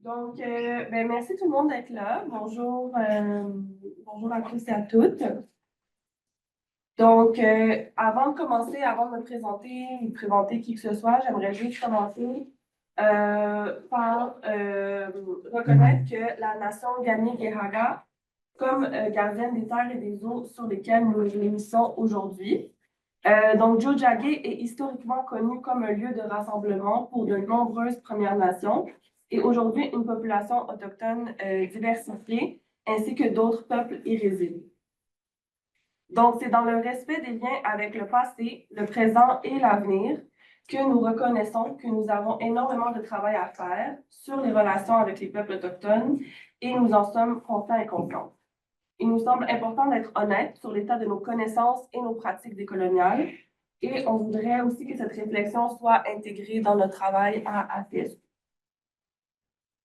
Merci tout le monde d'être là. Bonjour, bonjour à tous et à toutes. Avant de commencer, avant de me présenter ou de présenter qui que ce soit, j'aimerais juste commencer par reconnaître que la nation Gani-Guéhaga, comme gardienne des terres et des eaux sur lesquelles nous nous réunissons aujourd'hui. Tiohtià:ke est historiquement connu comme un lieu de rassemblement pour de nombreuses Premières Nations et aujourd'hui une population autochtone diversifiée ainsi que d'autres peuples y résident. Donc, c'est dans le respect des liens avec le passé, le présent et l'avenir que nous reconnaissons que nous avons énormément de travail à faire sur les relations avec les peuples autochtones et nous en sommes conscients et conscientes. Il nous semble important d'être honnête sur l'état de nos connaissances et nos pratiques décoloniales et on voudrait aussi que cette réflexion soit intégrée dans notre travail à ACSU.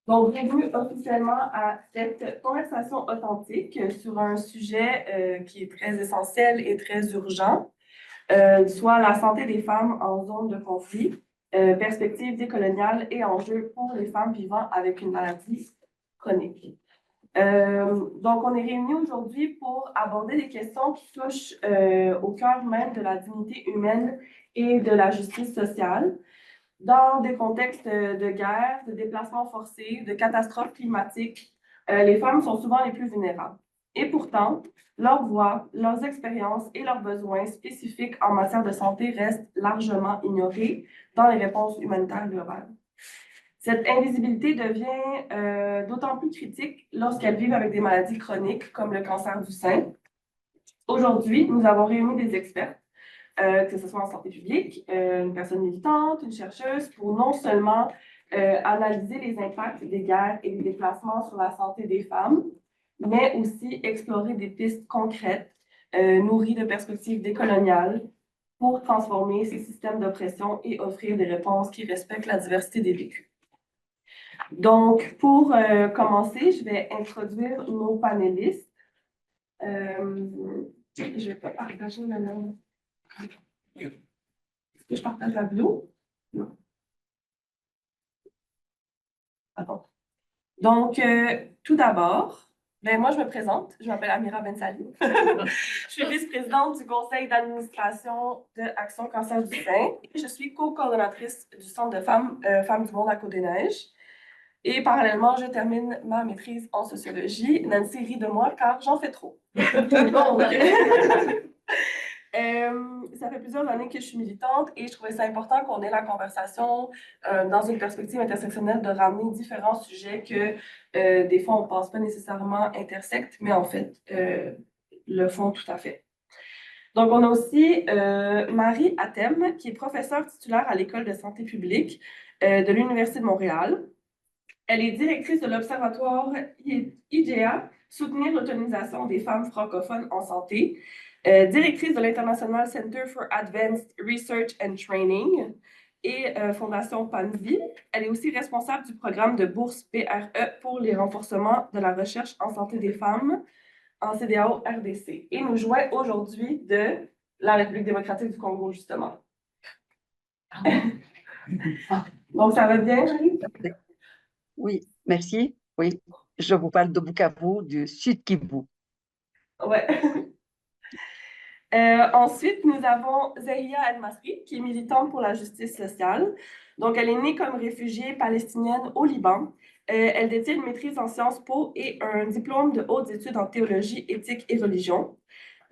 Donc, bienvenue officiellement à cette conversation authentique sur un sujet qui est très essentiel et très urgent, soit la santé des femmes en zone de conflit, perspectives décoloniales et enjeux pour les femmes vivant avec une maladie chronique. On est réunis aujourd'hui pour aborder des questions qui touchent au cœur même de la dignité humaine et de la justice sociale. Dans des contextes de guerre, de déplacements forcés, de catastrophes climatiques, les femmes sont souvent les plus vulnérables. Et pourtant, leurs voix, leurs expériences et leurs besoins spécifiques en matière de santé restent largement ignorés dans les réponses humanitaires globales. Cette invisibilité devient d'autant plus critique lorsqu'elles vivent avec des maladies chroniques comme le cancer du sein. Aujourd'hui, nous avons réuni des experts, que ce soit en santé publique, une personne militante, une chercheuse, pour non seulement analyser les impacts des guerres et des déplacements sur la santé des femmes, mais aussi explorer des pistes concrètes, nourries de perspectives décoloniales, pour transformer ces systèmes d'oppression et offrir des réponses qui respectent la diversité des vécus. Donc, pour commencer, je vais introduire nos panélistes. Je vais pas partager ma langue. Est-ce que je partage la vidéo? Non. Attends. Donc, tout d'abord, moi, je me présente. Je m'appelle Amira Bensali. Je suis vice-présidente du conseil d'administration de Action Cancer du Sein. Je suis co-coordonnatrice du Centre de femmes du monde à Côte-des-Neiges. Et parallèlement, je termine ma maîtrise en sociologie. Nancy rit de moi car j'en fais trop. Donc, ça fait plusieurs années que je suis militante et je trouvais ça important qu'on ait la conversation dans une perspective intersectionnelle, de ramener différents sujets que des fois on ne pense pas nécessairement intersectent, mais en fait le font tout à fait. Donc, on a aussi Marie Atem, qui est professeure titulaire à l'École de santé publique de l'Université de Montréal. Elle est directrice de l'Observatoire IGEA, soutenir l'autonomisation des femmes francophones en santé, directrice de l'International Center for Advanced Research and Training et Fondation PANVI. Elle est aussi responsable du programme de bourse PRE pour les renforcements de la recherche en santé des femmes en CEDEAO RDC. Et nous jouons aujourd'hui de la République démocratique du Congo, justement. Donc, ça va bien, Marie? Oui, merci. Oui, je vous parle de Bukavu, du Sud Kivu. Ouais. Ensuite, nous avons Zahia El-Masri, qui est militante pour la justice sociale. Donc, elle est née comme réfugiée palestinienne au Liban. Elle détient une maîtrise en Sciences Po et un diplôme de hautes études en théologie, éthique et religion.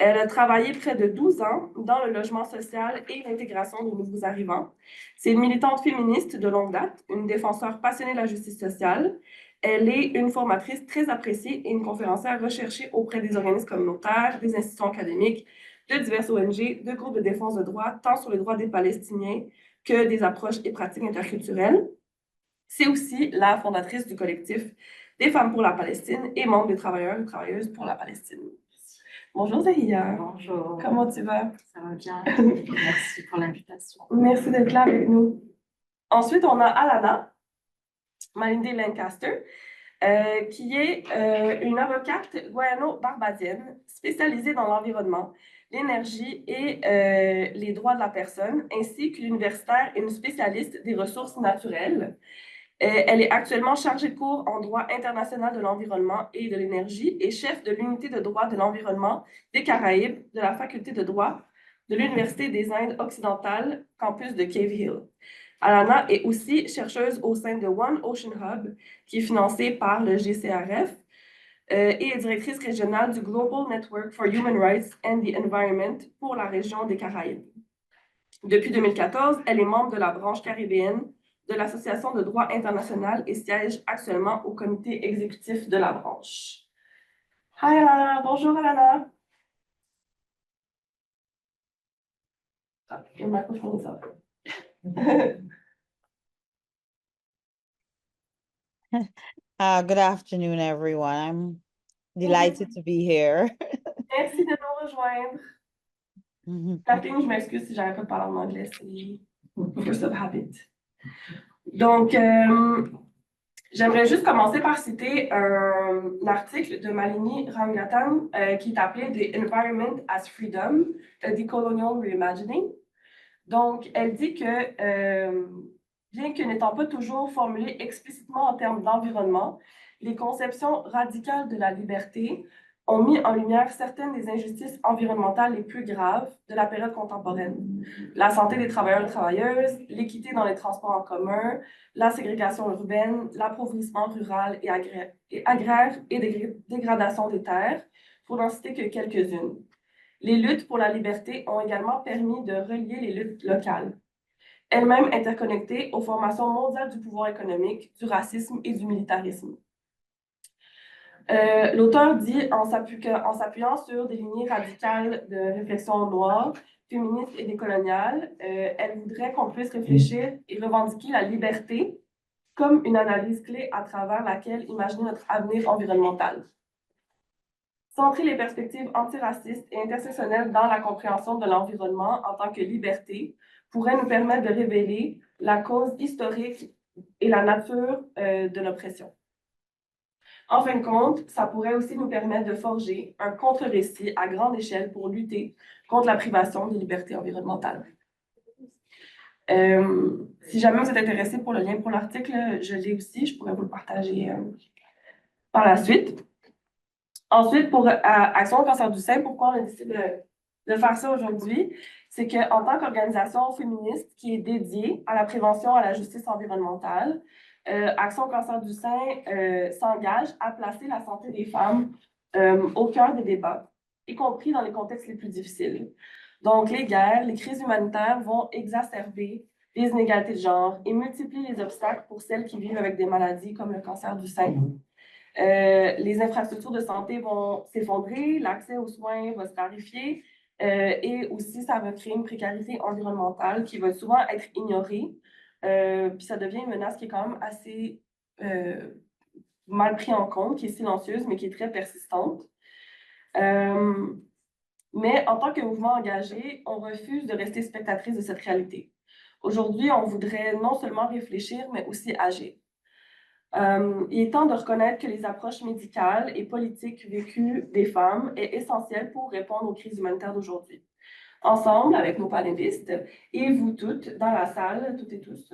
Elle a travaillé près de 12 ans dans le logement social et l'intégration de nouveaux arrivants. C'est une militante féministe de longue date, une défenseure passionnée de la justice sociale. Elle est une formatrice très appréciée et une conférencière recherchée auprès des organismes communautaires, des institutions académiques, de diverses ONG, de groupes de défense de droits, tant sur les droits des Palestiniens que des approches et pratiques interculturelles. C'est aussi la fondatrice du collectif des femmes pour la Palestine et membre des travailleurs et travailleuses pour la Palestine. Bonjour Zahia. Bonjour. Comment tu vas? Ça va bien. Merci pour l'invitation. Merci d'être là avec nous. Ensuite, on a Alana Malinde Lancaster, qui est une avocate guayano-barbadienne spécialisée dans l'environnement, l'énergie et les droits de la personne, ainsi qu'une universitaire et une spécialiste des ressources naturelles. Elle est actuellement chargée de cours en droit international de l'environnement et de l'énergie et chef de l'unité de droit de l'environnement des Caraïbes de la faculté de droit de l'Université des Indes occidentales, campus de Cave Hill. Alana est aussi chercheuse au sein de One Ocean Hub, qui est financé par le GCRF, et est directrice régionale du Global Network for Human Rights and the Environment pour la région des Caraïbes. Depuis 2014, elle est membre de la branche caribéenne de l'Association de droit international et siège actuellement au comité exécutif de la branche. Hi Alana, bonjour Alana. Ah, il y a un microphone, ça. Good afternoon, everyone. I'm delighted to be here. Merci de nous rejoindre. Kathleen, je m'excuse si j'arrive pas de parler en anglais, c'est force of habit. Donc, j'aimerais juste commencer par citer un article de Malini Ramgatan qui est appelé The Environment as Freedom, a Decolonial Reimagining. Donc, elle dit que, bien que n'étant pas toujours formulées explicitement en termes d'environnement, les conceptions radicales de la liberté ont mis en lumière certaines des injustices environnementales les plus graves de la période contemporaine. La santé des travailleurs et travailleuses, l'équité dans les transports en commun, la ségrégation urbaine, l'appauvrissement rural et agraire et dégradation des terres, pour n'en citer que quelques-unes. Les luttes pour la liberté ont également permis de relier les luttes locales, elles-mêmes interconnectées aux formations mondiales du pouvoir économique, du racisme et du militarisme. L'auteur dit, en s'appuyant sur des lignées radicales de réflexion noire, féministe et décoloniale, elle voudrait qu'on puisse réfléchir et revendiquer la liberté comme une analyse clé à travers laquelle imaginer notre avenir environnemental. Centrer les perspectives antiracistes et intersectionnelles dans la compréhension de l'environnement en tant que liberté pourrait nous permettre de révéler la cause historique et la nature de l'oppression. En fin de compte, ça pourrait aussi nous permettre de forger un contre-récit à grande échelle pour lutter contre la privation des libertés environnementales. Si jamais vous êtes intéressé pour le lien pour l'article, je l'ai aussi, je pourrais vous le partager par la suite. Ensuite, pour Action au cancer du sein, pourquoi on a décidé de faire ça aujourd'hui? C'est qu'en tant qu'organisation féministe qui est dédiée à la prévention à la justice environnementale, Action au cancer du sein s'engage à placer la santé des femmes au cœur des débats, y compris dans les contextes les plus difficiles. Donc, les guerres, les crises humanitaires vont exacerber les inégalités de genre et multiplier les obstacles pour celles qui vivent avec des maladies comme le cancer du sein. Les infrastructures de santé vont s'effondrer, l'accès aux soins va se clarifier et aussi ça va créer une précarité environnementale qui va souvent être ignorée. Puis ça devient une menace qui est quand même assez mal prise en compte, qui est silencieuse, mais qui est très persistante. Mais en tant que mouvement engagé, on refuse de rester spectatrice de cette réalité. Aujourd'hui, on voudrait non seulement réfléchir, mais aussi agir. Il est temps de reconnaître que les approches médicales et politiques vécues des femmes est essentielle pour répondre aux crises humanitaires d'aujourd'hui. Ensemble, avec nos panélistes et vous toutes dans la salle, toutes et tous,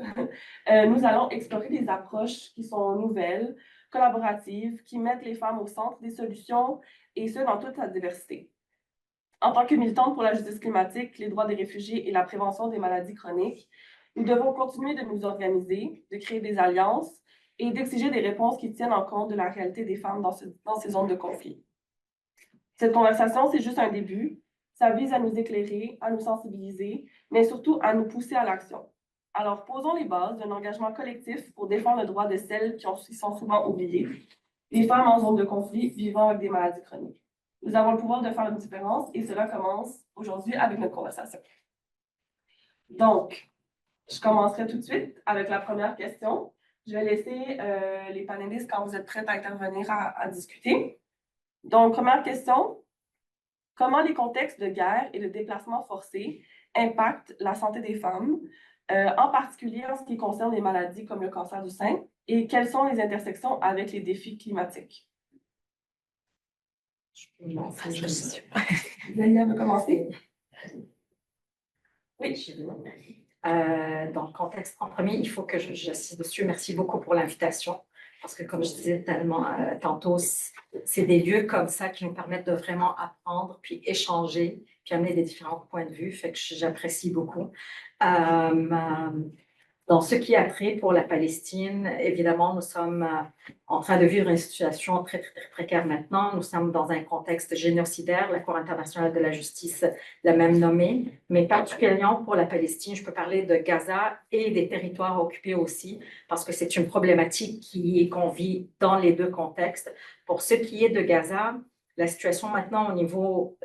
nous allons explorer des approches qui sont nouvelles, collaboratives, qui mettent les femmes au centre des solutions et ce, dans toute sa diversité. En tant que militante pour la justice climatique, les droits des réfugiés et la prévention des maladies chroniques, nous devons continuer de nous organiser, de créer des alliances et d'exiger des réponses qui tiennent en compte de la réalité des femmes dans ces zones de conflit. Cette conversation, c'est juste un début. Ça vise à nous éclairer, à nous sensibiliser, mais surtout à nous pousser à l'action. Alors, posons les bases d'un engagement collectif pour défendre le droit de celles qui sont souvent oubliées, les femmes en zone de conflit vivant avec des maladies chroniques. Nous avons le pouvoir de faire une différence et cela commence aujourd'hui avec notre conversation. Donc, je commencerai tout de suite avec la première question. Je vais laisser les panélistes, quand vous êtes prêts, à intervenir à discuter. Donc, première question. Comment les contextes de guerre et de déplacement forcé impactent la santé des femmes, en particulier en ce qui concerne les maladies comme le cancer du sein, et quelles sont les intersections avec les défis climatiques? Lélia veut commencer? Oui. Dans le contexte, en premier, il faut que j'insiste dessus. Merci beaucoup pour l'invitation. Parce que, comme je disais tantôt, c'est des lieux comme ça qui nous permettent de vraiment apprendre, puis échanger, puis amener des différents points de vue. Fait que j'apprécie beaucoup. Dans ce qui a trait pour la Palestine, évidemment, nous sommes en train de vivre une situation très, très, très précaire maintenant. Nous sommes dans un contexte génocidaire. La Cour internationale de la justice l'a même nommé. Mais particulièrement pour la Palestine, je peux parler de Gaza et des territoires occupés aussi, parce que c'est une problématique qu'on vit dans les deux contextes. Pour ce qui est de Gaza, la situation maintenant au niveau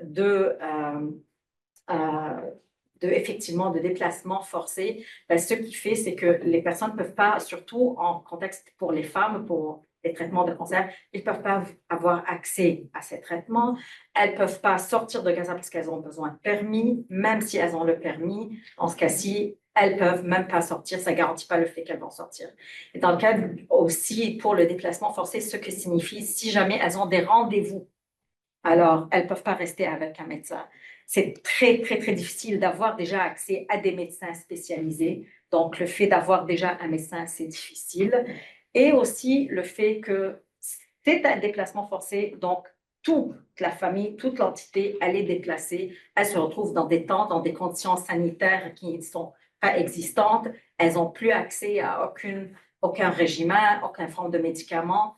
effectivement de déplacement forcé, ce qui fait, c'est que les personnes ne peuvent pas, surtout en contexte pour les femmes, pour les traitements de cancer, ils ne peuvent pas avoir accès à ces traitements. Elles ne peuvent pas sortir de Gaza parce qu'elles ont besoin de permis, même si elles ont le permis. En ce cas-ci, elles ne peuvent même pas sortir, ça ne garantit pas le fait qu'elles vont sortir. Et dans le cas aussi pour le déplacement forcé, ce que signifie, si jamais elles ont des rendez-vous, alors elles ne peuvent pas rester avec un médecin. C'est très, très, très difficile d'avoir déjà accès à des médecins spécialisés. Donc, le fait d'avoir déjà un médecin, c'est difficile. Et aussi le fait que c'est un déplacement forcé, donc toute la famille, toute l'entité, elle est déplacée. Elle se retrouve dans des tentes, dans des conditions sanitaires qui ne sont pas existantes. Elles n'ont plus accès à aucun régime, aucune forme de médicaments.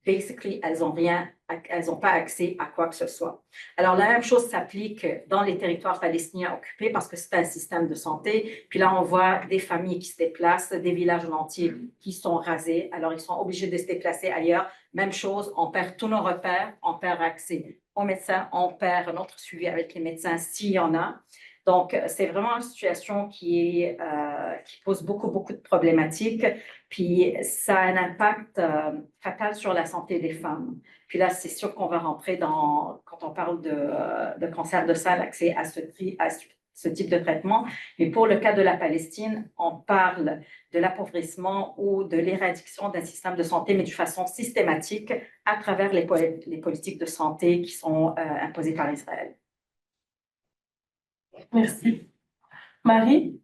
Basically, elles n'ont pas accès à quoi que ce soit. Alors, la même chose s'applique dans les territoires palestiniens occupés parce que c'est un système de santé. Puis là, on voit des familles qui se déplacent, des villages entiers qui sont rasés. Alors, ils sont obligés de se déplacer ailleurs. Même chose, on perd tous nos repères, on perd accès aux médecins, on perd notre suivi avec les médecins s'il y en a. Donc, c'est vraiment une situation qui pose beaucoup, beaucoup de problématiques. Puis, ça a un impact fatal sur la santé des femmes. Puis là, c'est sûr qu'on va rentrer quand on parle de cancer de sein, l'accès à ce type de traitement. Mais pour le cas de la Palestine, on parle de l'appauvrissement ou de l'éradication d'un système de santé, mais de façon systématique à travers les politiques de santé qui sont imposées par Israël. Merci. Marie?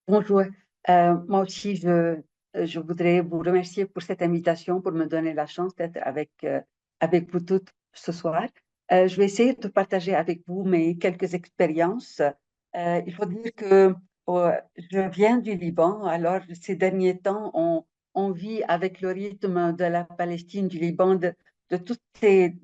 Bonjour. Moi aussi, je voudrais vous remercier pour cette invitation, pour me donner la chance d'être avec vous toutes ce soir. Je vais essayer de partager avec vous mes quelques expériences. Il faut dire que je viens du Liban, alors ces derniers temps, on vit avec le rythme de la Palestine, du Liban, de toutes ces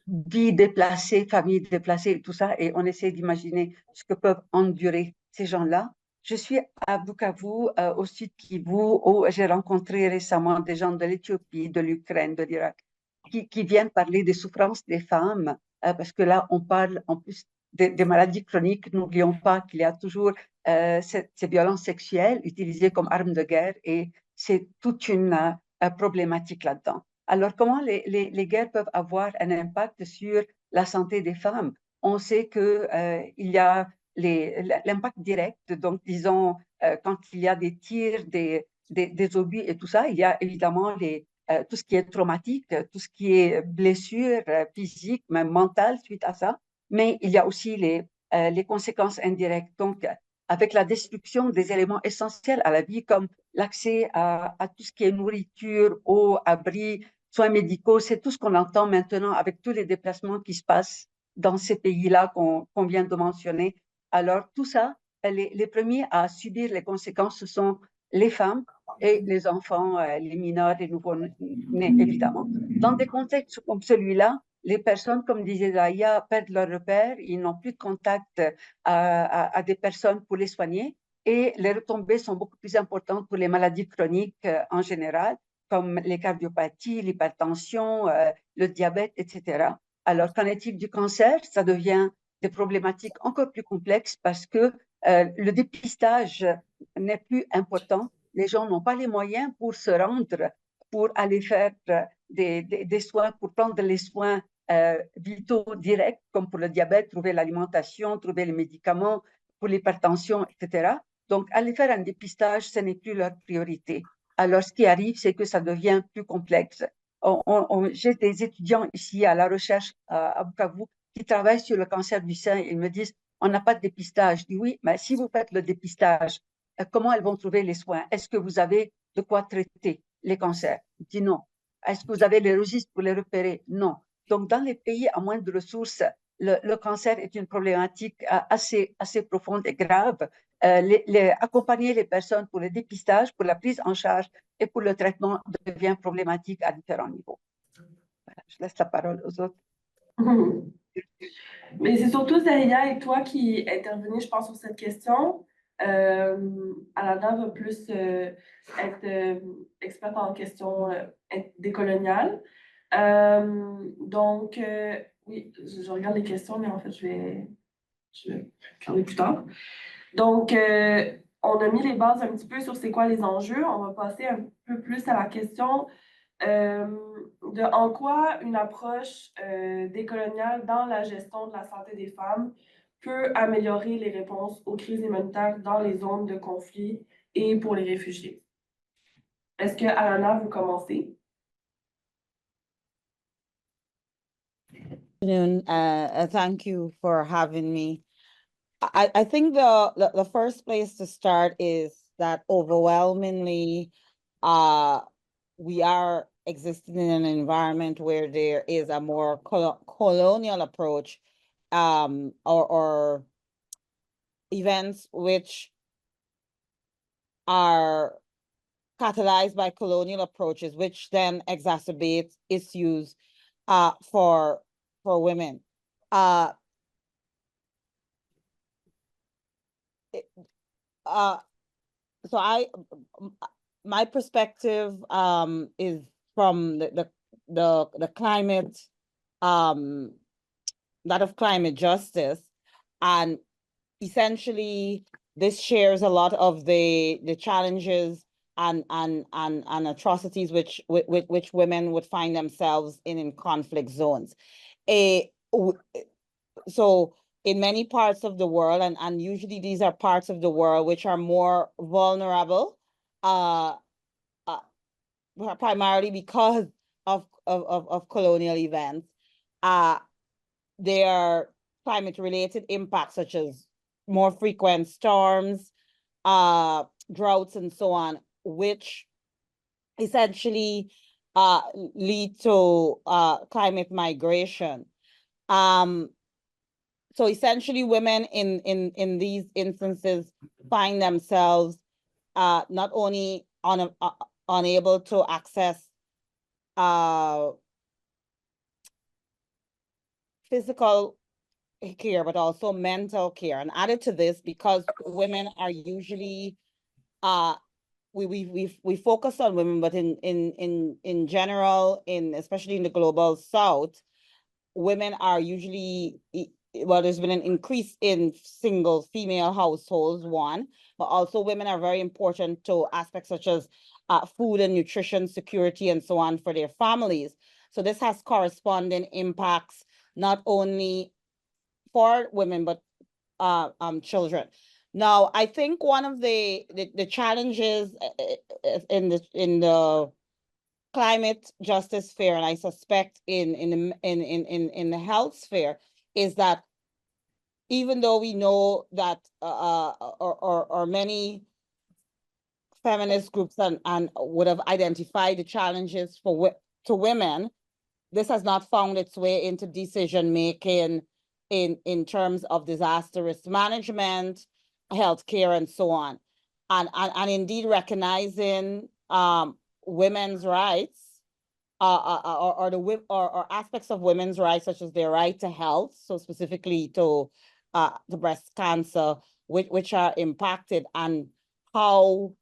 vies déplacées, familles déplacées et tout ça, et on essaie d'imaginer ce que peuvent endurer ces gens-là. Je suis à Bukavu, au sud Kivu, où j'ai rencontré récemment des gens de l'Éthiopie, de l'Ukraine, de l'Irak, qui viennent parler des souffrances des femmes, parce que là, on parle en plus des maladies chroniques. N'oublions pas qu'il y a toujours ces violences sexuelles utilisées comme armes de guerre, et c'est toute une problématique là-dedans. Alors, comment les guerres peuvent avoir un impact sur la santé des femmes? On sait qu'il y a l'impact direct, donc disons, quand il y a des tirs, des obus et tout ça, il y a évidemment tout ce qui est traumatique, tout ce qui est blessure physique, même mentale suite à ça, mais il y a aussi les conséquences indirectes. Donc, avec la destruction des éléments essentiels à la vie, comme l'accès à tout ce qui est nourriture, eau, abri, soins médicaux, c'est tout ce qu'on entend maintenant avec tous les déplacements qui se passent dans ces pays-là qu'on vient de mentionner. Alors, tout ça, les premiers à subir les conséquences, ce sont les femmes et les enfants, les mineurs, les nouveau-nés, évidemment. Dans des contextes comme celui-là, les personnes, comme disait Zaya, perdent leur repère, ils n'ont plus de contact à des personnes pour les soigner, et les retombées sont beaucoup plus importantes pour les maladies chroniques en général, comme les cardiopathies, l'hypertension, le diabète, etc. Alors, qu'en est-il du cancer? Ça devient des problématiques encore plus complexes parce que le dépistage n'est plus important. Les gens n'ont pas les moyens pour se rendre, pour aller faire des soins, pour prendre les soins vitaux directs, comme pour le diabète, trouver l'alimentation, trouver les médicaments, pour l'hypertension, etc. Donc, aller faire un dépistage, ce n'est plus leur priorité. Alors, ce qui arrive, c'est que ça devient plus complexe. J'ai des étudiants ici à la recherche à Bukavu qui travaillent sur le cancer du sein. Ils me disent, on n'a pas de dépistage. Je dis oui, mais si vous faites le dépistage, comment elles vont trouver les soins? Est-ce que vous avez de quoi traiter les cancers? Je dis non. Est-ce que vous avez les registres pour les repérer? Non. Donc, dans les pays à moins de ressources, le cancer est une problématique assez profonde et grave. Accompagner les personnes pour le dépistage, pour la prise en charge et pour le traitement devient problématique à différents niveaux. Voilà, je laisse la parole aux autres. Mais c'est surtout Zahia et toi qui intervenez, je pense, sur cette question. Alana va plus être experte en questions décoloniales. Donc, oui, je regarde les questions, mais en fait, je vais regarder plus tard. Donc, on a mis les bases un petit peu sur c'est quoi les enjeux. On va passer un peu plus à la question de en quoi une approche décoloniale dans la gestion de la santé des femmes peut améliorer les réponses aux crises humanitaires dans les zones de conflit et pour les réfugiés. Est-ce que, Alana, vous commencez? Thank you for having me. I think the first place to start is that overwhelmingly we are existing in an environment where there is a more colonial approach or events which are catalyzed by colonial approaches, which then exacerbates issues for women. So my perspective is from the climate, that of climate justice, and essentially this shares a lot of the challenges and atrocities which women would find themselves in conflict zones. So in many parts of the world, and usually these are parts of the world which are more vulnerable, primarily because of colonial events. There are climate-related impacts such as more frequent storms, droughts, and so on, which essentially lead to climate migration. So essentially, women in these instances find themselves not only unable to access physical care, but also mental care. And added to this, because women are usually we focus on women, but in general, especially in the global South, women are usually, well, there's been an increase in single female households, one, but also women are very important to aspects such as food and nutrition security and so on for their families. So this has corresponding impacts, not only for women, but children. Now, I think one of the challenges in the climate justice sphere, and I suspect in the health sphere, is that even though we know that or many feminist groups and would have identified the challenges to women, this has not found its way into decision making in terms of disaster risk management, healthcare, and so on, and indeed recognizing women's rights or aspects of women's rights, such as their right to health, so specifically to breast cancer, which are impacted, and how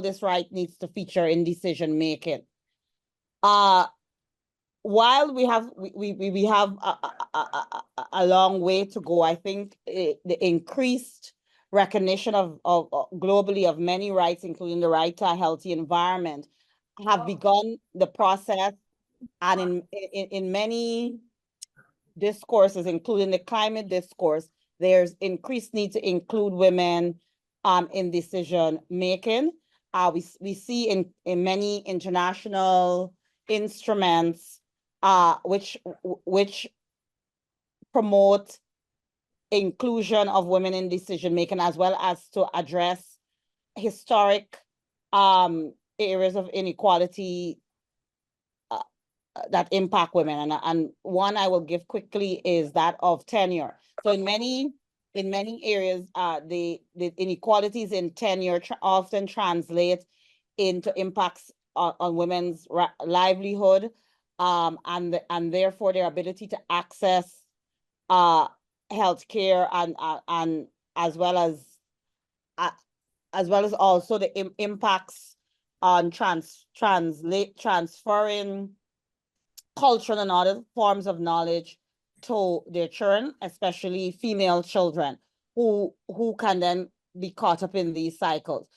this right needs to feature in decision making. While we have a long way to go, I think the increased recognition of globally of many rights, including the right to a healthy environment, have begun the process, and in many discourses, including the climate discourse, there's increased need to include women in decision making. We see in many international instruments which promote inclusion of women in decision making, as well as to address historic areas of inequality that impact women. And one I will give quickly is that of tenure. So in many areas, the inequalities in tenure often translate into impacts on women's livelihood, and therefore their ability to access healthcare and as well as also the impacts on transferring cultural and other forms of knowledge to their children, especially female children, who can then be caught up in these cycles.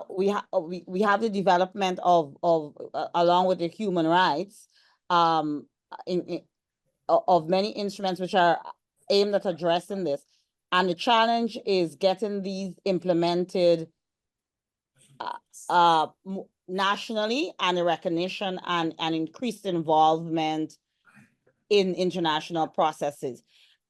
We have the development of along with the human rights, of many instruments which are aimed at addressing this, and the challenge is getting these implemented nationally, and the recognition and increased involvement in international processes.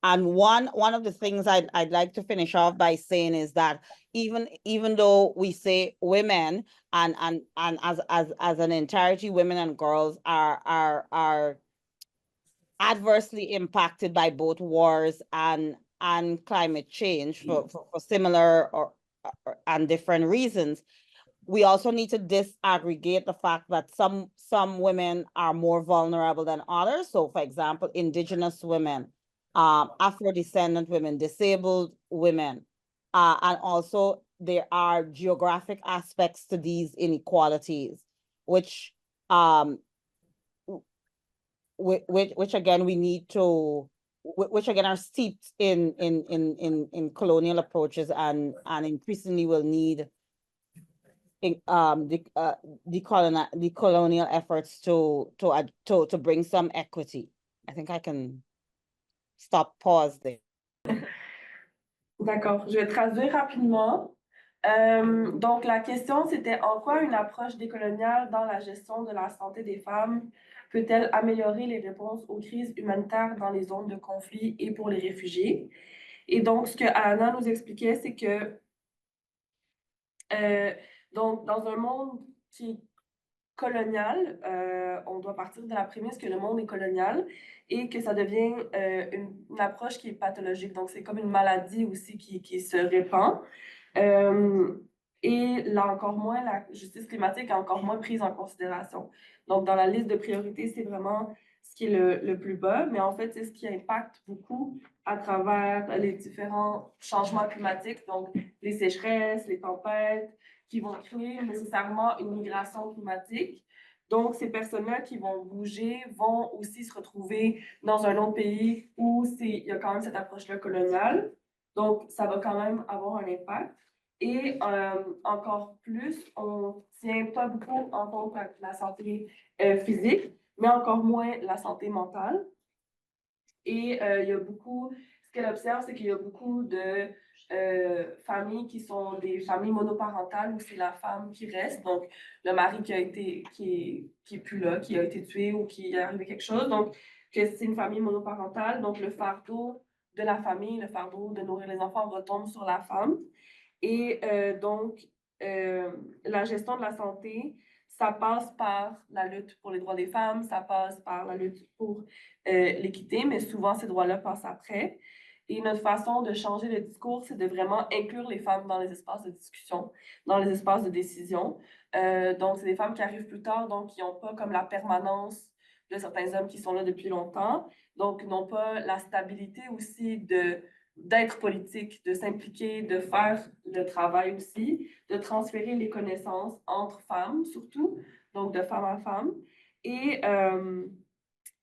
And one of the things I'd like to finish off by saying is that even though we say women and as an entirety, women and girls are adversely impacted by both wars and climate change for similar and different reasons, we also need to disaggregate the fact that some women are more vulnerable than others. So, for example, Indigenous women, Afro-descendant women, disabled women, and also there are geographic aspects to these inequalities, which again we need to, which again are steeped in colonial approaches and increasingly will need the colonial efforts to bring some equity. I think I can pause there. D'accord, je vais traduire rapidement. Donc, la question, c'était en quoi une approche décoloniale dans la gestion de la santé des femmes peut-elle améliorer les réponses aux crises humanitaires dans les zones de conflit et pour les réfugiés? Et donc, ce que Alana nous expliquait, c'est que donc, dans un monde qui est colonial, on doit partir de la prémisse que le monde est colonial et que ça devient une approche qui est pathologique. Donc, c'est comme une maladie aussi qui se répand. Et là, encore moins, la justice climatique est encore moins prise en considération. Donc, dans la liste de priorités, c'est vraiment ce qui est le plus bas, mais en fait, c'est ce qui impacte beaucoup à travers les différents changements climatiques, donc les sécheresses, les tempêtes, qui vont créer nécessairement une migration climatique. Donc, ces personnes-là qui vont bouger vont aussi se retrouver dans un autre pays où il y a quand même cette approche-là coloniale. Donc, ça va quand même avoir un impact. Et encore plus, on ne tient pas beaucoup en compte la santé physique, mais encore moins la santé mentale. Et il y a beaucoup, ce qu'elle observe, c'est qu'il y a beaucoup de familles qui sont des familles monoparentales où c'est la femme qui reste, donc le mari qui est plus là, qui a été tué ou qui est arrivé quelque chose. Donc, que c'est une famille monoparentale, donc le fardeau de la famille, le fardeau de nourrir les enfants retombe sur la femme. Et donc, la gestion de la santé, ça passe par la lutte pour les droits des femmes, ça passe par la lutte pour l'équité, mais souvent ces droits-là passent après. Et notre façon de changer le discours, c'est de vraiment inclure les femmes dans les espaces de discussion, dans les espaces de décision. Donc, c'est des femmes qui arrivent plus tard, donc qui n'ont pas comme la permanence de certains hommes qui sont là depuis longtemps, donc n'ont pas la stabilité aussi d'être politique, de s'impliquer, de faire le travail aussi, de transférer les connaissances entre femmes surtout, donc de femme à femme. Et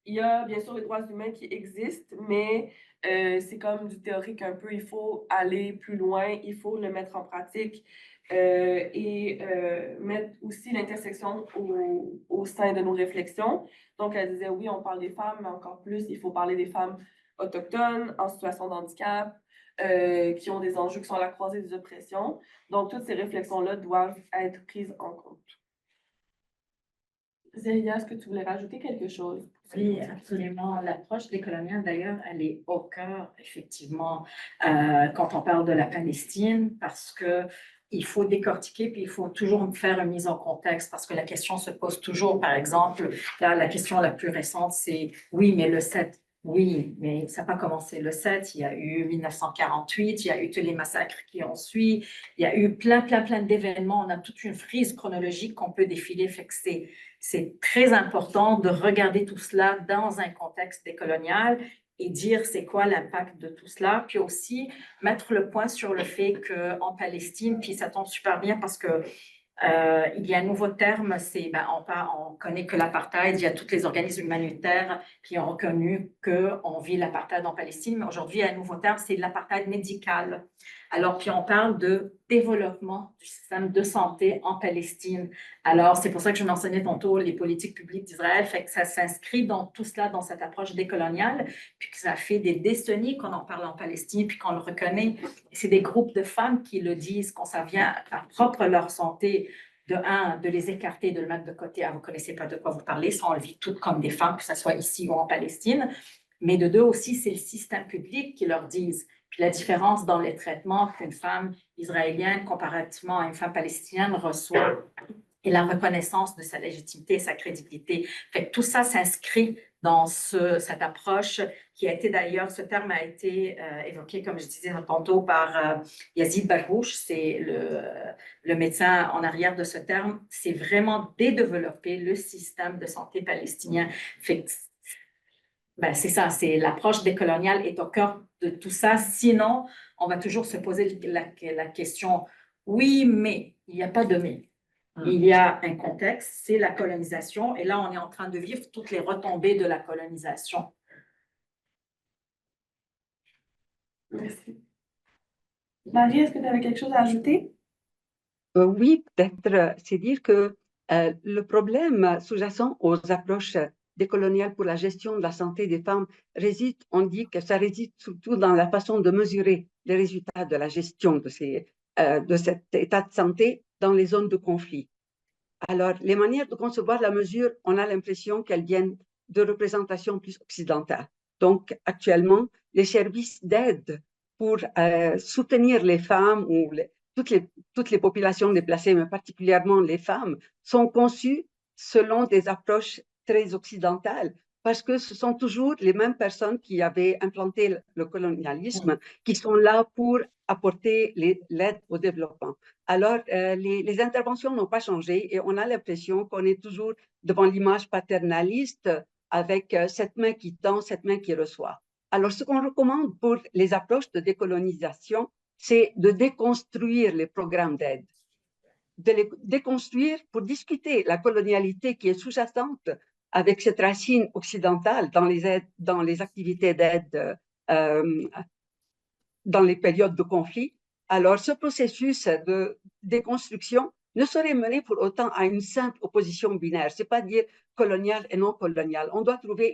il y a bien sûr les droits humains qui existent, mais c'est comme du théorique un peu, il faut aller plus loin, il faut le mettre en pratique et mettre aussi l'intersection au sein de nos réflexions. Donc, elle disait, oui, on parle des femmes, mais encore plus, il faut parler des femmes autochtones, en situation de handicap, qui ont des enjeux qui sont à la croisée des oppressions. Donc, toutes ces réflexions-là doivent être prises en compte. Zélia, est-ce que tu voulais rajouter quelque chose? Oui, absolument. L'approche décoloniale, d'ailleurs, elle est au cœur, effectivement, quand on parle de la Palestine, parce que il faut décortiquer, puis il faut toujours faire une mise en contexte, parce que la question se pose toujours. Par exemple, là, la question la plus récente, c'est oui, mais le 7. Oui, mais ça n'a pas commencé le 7. Il y a eu 1948, il y a eu tous les massacres qui ont suivi, il y a eu plein d'événements. On a toute une frise chronologique qu'on peut défiler. Fait que c'est très important de regarder tout cela dans un contexte décolonial et dire c'est quoi l'impact de tout cela, puis aussi mettre le point sur le fait qu'en Palestine, puis ça tombe super bien parce que il y a un nouveau terme, c'est on connaît que l'apartheid, il y a tous les organismes humanitaires qui ont reconnu qu'on vit l'apartheid en Palestine, mais aujourd'hui, il y a un nouveau terme, c'est l'apartheid médical. Alors, puis on parle de développement du système de santé en Palestine. Alors, c'est pour ça que je mentionnais tantôt les politiques publiques d'Israël, fait que ça s'inscrit dans tout cela, dans cette approche décoloniale, puis que ça fait des décennies qu'on en parle en Palestine, puis qu'on le reconnaît. C'est des groupes de femmes qui le disent, quand ça vient à propre leur santé, de les écarter, de le mettre de côté. Ah, vous ne connaissez pas de quoi vous parlez, ça, on le vit toutes comme des femmes, que ce soit ici ou en Palestine. Mais de deux aussi, c'est le système public qui leur disent. Puis la différence dans les traitements qu'une femme israélienne, comparativement à une femme palestinienne, reçoit et la reconnaissance de sa légitimité et sa crédibilité. Fait que tout ça s'inscrit dans cette approche qui a été d'ailleurs, ce terme a été évoqué, comme je disais tantôt, par Yazid Barrouch, c'est le médecin en arrière de ce terme, c'est vraiment développer le système de santé palestinien. Fait que, c'est ça, c'est l'approche décoloniale est au cœur de tout ça. Sinon, on va toujours se poser la question, oui, mais il n'y a pas de mais. Il y a un contexte, c'est la colonisation, et là, on est en train de vivre toutes les retombées de la colonisation. Merci. Marie, est-ce que tu avais quelque chose à ajouter? Oui, peut-être, c'est dire que le problème sous-jacent aux approches décoloniales pour la gestion de la santé des femmes réside, on dit que ça réside surtout dans la façon de mesurer les résultats de la gestion de cet état de santé dans les zones de conflit. Alors, les manières de concevoir la mesure, on a l'impression qu'elles viennent de représentations plus occidentales. Donc, actuellement, les services d'aide pour soutenir les femmes ou toutes les populations déplacées, mais particulièrement les femmes, sont conçus selon des approches très occidentales parce que ce sont toujours les mêmes personnes qui avaient implanté le colonialisme qui sont là pour apporter l'aide au développement. Alors, les interventions n'ont pas changé et on a l'impression qu'on est toujours devant l'image paternaliste avec cette main qui tend, cette main qui reçoit. Alors, ce qu'on recommande pour les approches de décolonisation, c'est de déconstruire les programmes d'aide, de les déconstruire pour discuter la colonialité qui est sous-jacente avec cette racine occidentale dans les activités d'aide dans les périodes de conflit. Alors, ce processus de déconstruction ne saurait mener pour autant à une simple opposition binaire, c'est-à-dire coloniale et non coloniale. On doit trouver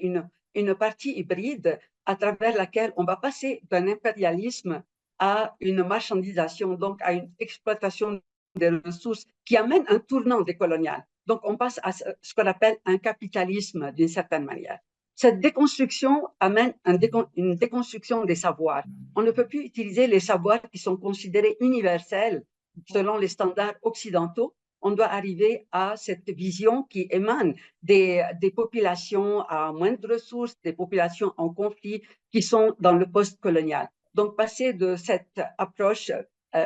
une partie hybride à travers laquelle on va passer d'un impérialisme à une marchandisation, donc à une exploitation des ressources qui amène un tournant décolonial. Donc, on passe à ce qu'on appelle un capitalisme d'une certaine manière. Cette déconstruction amène une déconstruction des savoirs. On ne peut plus utiliser les savoirs qui sont considérés universels selon les standards occidentaux. On doit arriver à cette vision qui émane des populations à moindres ressources, des populations en conflit qui sont dans le post-colonial. Donc, passer de cette approche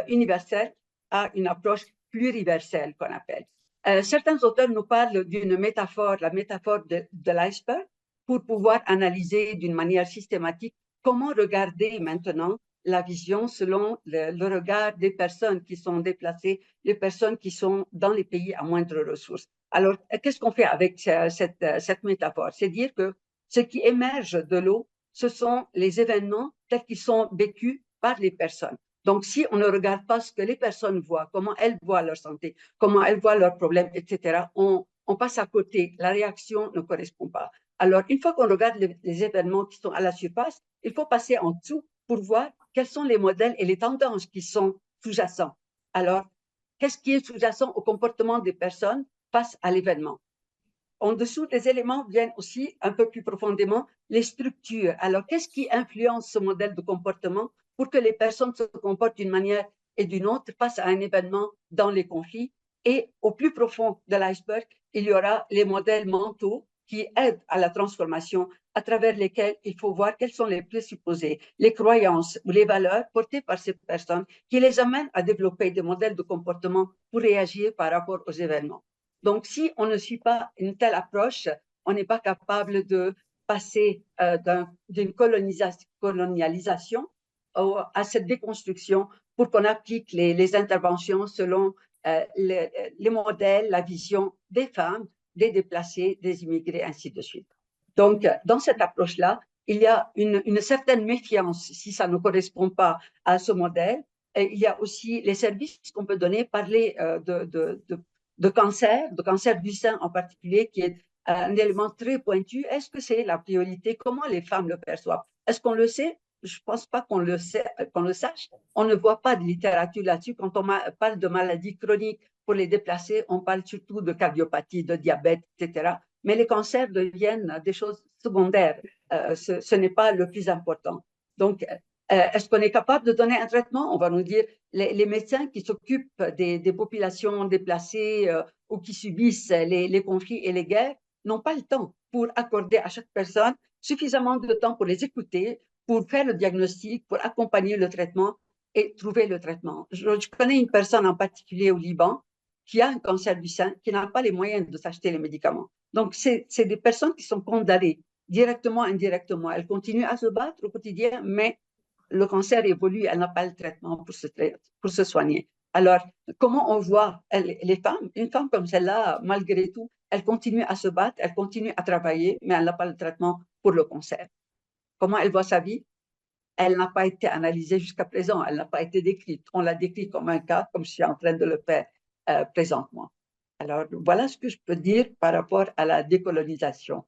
universelle à une approche pluriverselle qu'on appelle. Certains auteurs nous parlent d'une métaphore, la métaphore de l'iceberg, pour pouvoir analyser d'une manière systématique comment regarder maintenant la vision selon le regard des personnes qui sont déplacées, les personnes qui sont dans les pays à moindres ressources. Alors, qu'est-ce qu'on fait avec cette métaphore? C'est dire que ce qui émerge de l'eau, ce sont les événements tels qu'ils sont vécus par les personnes. Donc, si on ne regarde pas ce que les personnes voient, comment elles voient leur santé, comment elles voient leurs problèmes, etc., on passe à côté. La réaction ne correspond pas. Alors, une fois qu'on regarde les événements qui sont à la surface, il faut passer en dessous pour voir quels sont les modèles et les tendances qui sont sous-jacents. Alors, qu'est-ce qui est sous-jacent au comportement des personnes face à l'événement? en dessous des éléments viennent aussi un peu plus profondément les structures. Alors, qu'est-ce qui influence ce modèle de comportement pour que les personnes se comportent d'une manière et d'une autre face à un événement dans les conflits? Et au plus profond de l'iceberg, il y aura les modèles mentaux qui aident à la transformation, à travers lesquels il faut voir quels sont les présupposés, les croyances ou les valeurs portées par ces personnes qui les amènent à développer des modèles de comportement pour réagir par rapport aux événements. Donc, si on ne suit pas une telle approche, on n'est pas capable de passer d'une colonialisation à cette déconstruction pour qu'on applique les interventions selon les modèles, la vision des femmes, des déplacés, des immigrés, ainsi de suite. Donc, dans cette approche-là, il y a une certaine méfiance si ça ne correspond pas à ce modèle. Et il y a aussi les services qu'on peut donner, parler de cancer du sein en particulier, qui est un élément très pointu. Est-ce que c'est la priorité? Comment les femmes le perçoivent? Est-ce qu'on le sait? Je ne pense pas qu'on le sache. On ne voit pas de littérature là-dessus. Quand on parle de maladies chroniques pour les déplacés, on parle surtout de cardiopathie, de diabète, etc. Mais les cancers deviennent des choses secondaires. Ce n'est pas le plus important. Donc, est-ce qu'on est capable de donner un traitement? On va nous dire, les médecins qui s'occupent des populations déplacées ou qui subissent les conflits et les guerres n'ont pas le temps pour accorder à chaque personne suffisamment de temps pour les écouter, pour faire le diagnostic, pour accompagner le traitement et trouver le traitement. Je connais une personne en particulier au Liban qui a un cancer du sein, qui n'a pas les moyens de s'acheter les médicaments. Donc, c'est des personnes qui sont condamnées directement, indirectement. Elles continuent à se battre au quotidien, mais le cancer évolue, elle n'a pas le traitement pour se soigner. Alors, comment on voit les femmes? Une femme comme celle-là, malgré tout, elle continue à se battre, elle continue à travailler, mais elle n'a pas le traitement pour le cancer. Comment elle voit sa vie? Elle n'a pas été analysée jusqu'à présent, elle n'a pas été décrite. On l'a décrite comme un cas, comme je suis en train de le faire présentement. Alors, voilà ce que je peux dire par rapport à la décolonisation.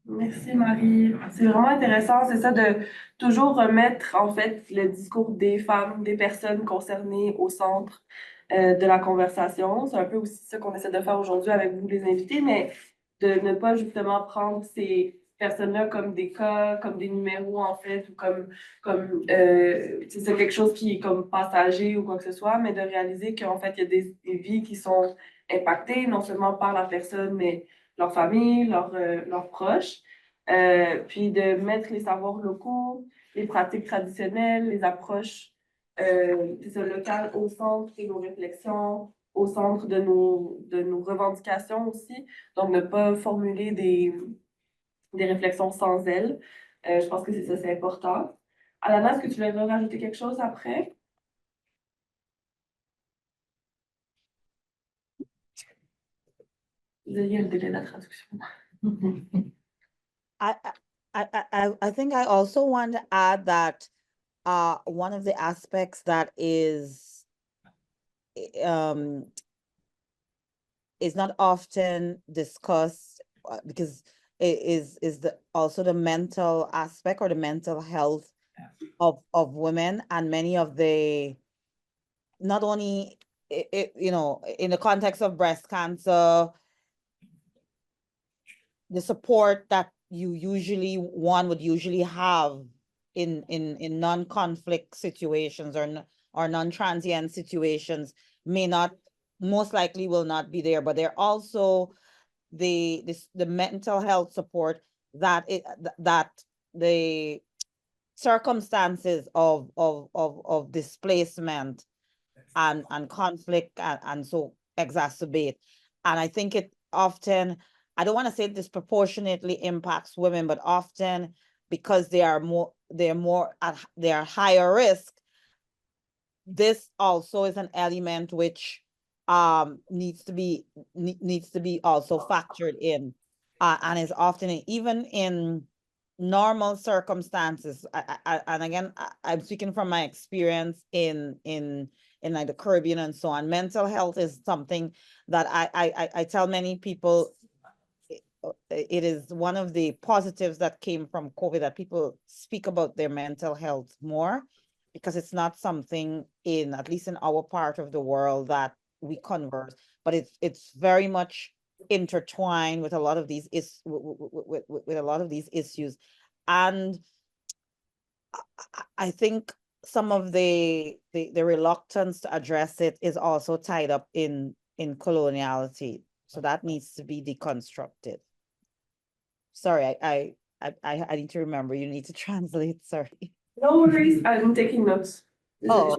Merci Marie. C'est vraiment intéressant, c'est ça, de toujours remettre en fait le discours des femmes, des personnes concernées au centre de la conversation. C'est un peu aussi ce qu'on essaie de faire aujourd'hui avec vous les invités, mais de ne pas justement prendre ces personnes-là comme des cas, comme des numéros en fait, ou comme c'est quelque chose qui est comme passager ou quoi que ce soit, mais de réaliser qu'en fait il y a des vies qui sont impactées non seulement par la personne, mais leur famille, leurs proches, puis de mettre les savoirs locaux, les pratiques traditionnelles, les approches locales au centre de nos réflexions, au centre de nos revendications aussi. Donc, ne pas formuler des réflexions sans elles. Je pense que c'est important. Alana, est-ce que tu voudrais rajouter quelque chose après? Il y a le délai de la traduction. I think I also want to add that one of the aspects that is not often discussed because it is also the mental aspect or the mental health of women, and many of the, not only you know, in the context of breast cancer, the support that one would usually have in non-conflict situations or non-transient situations most likely will not be there. But there also the mental health support that the circumstances of displacement and conflict and so exacerbate. And I think it often, I don't want to say disproportionately impacts women, but often because they are higher risk, this also is an element which needs to be also factored in, and is often, even in normal circumstances. And again, I'm speaking from my experience in like the Caribbean and so on. Mental health is something that I tell many people. It is one of the positives that came from COVID, that people speak about their mental health more, because it's not something at least in our part of the world, that we converse, but it's very much intertwined with a lot of these with a lot of these issues. And I think some of the reluctance to address it is also tied up in coloniality. So that needs to be deconstructed. Sorry, I need to remember. You need to translate. Sorry. No worries, I'm taking notes. Oh.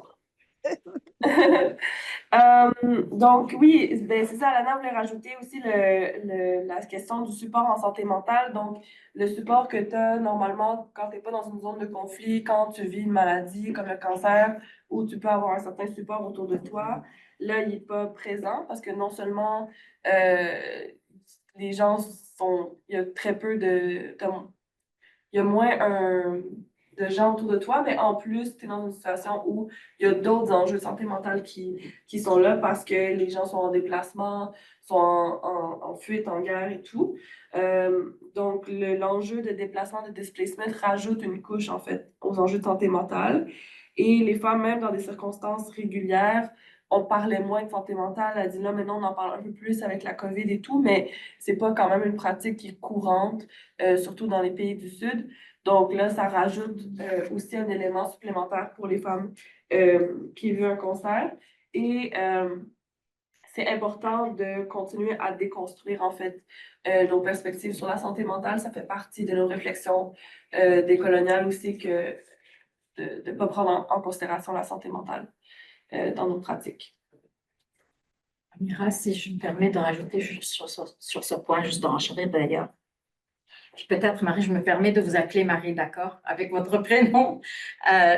Donc oui, ben, c'est ça, Lana voulait rajouter aussi la question du support en santé mentale. Donc, le support que tu as normalement quand tu n'es pas dans une zone de conflit, quand tu vis une maladie comme le cancer, où tu peux avoir un certain support autour de toi, là, il n'est pas présent parce que non seulement les gens il y a très peu il y a moins de gens autour de toi, mais en plus, tu es dans une situation où il y a d'autres enjeux de santé mentale qui sont là parce que les gens sont en déplacement, sont en fuite, en guerre et tout. Donc, l'enjeu de déplacement, de displacement rajoute une couche, en fait, aux enjeux de santé mentale. Et les femmes, même dans des circonstances régulières, on parlait moins de santé mentale. Elle dit là, maintenant, on en parle un peu plus avec la COVID et tout, mais c'est pas quand même une pratique qui est courante, surtout dans les pays du Sud. Donc là, ça rajoute aussi un élément supplémentaire pour les femmes qui vivent un cancer. Et c'est important de continuer à déconstruire, en fait, nos perspectives sur la santé mentale. Ça fait partie de nos réflexions décoloniales aussi que de ne pas prendre en considération la santé mentale dans nos pratiques. Amira, si je me permets de rajouter juste sur ce point, juste d'enchérir d'ailleurs. Puis peut-être, Marie, je me permets de vous appeler Marie, d'accord, avec votre prénom.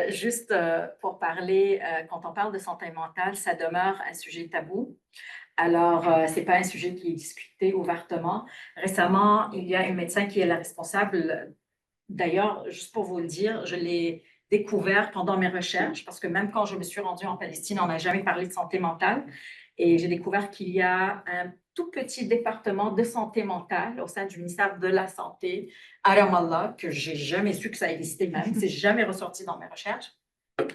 Juste pour parler, quand on parle de santé mentale, ça demeure un sujet tabou. Alors, ce n'est pas un sujet qui est discuté ouvertement. Récemment, il y a une médecin qui est la responsable. D'ailleurs, juste pour vous le dire, je l'ai découvert pendant mes recherches, parce que même quand je me suis rendue en Palestine, on n'a jamais parlé de santé mentale. Et j'ai découvert qu'il y a un tout petit département de santé mentale au sein du ministère de la Santé à Ramallah, que j'ai jamais su que ça existait même, c'est jamais ressorti dans mes recherches.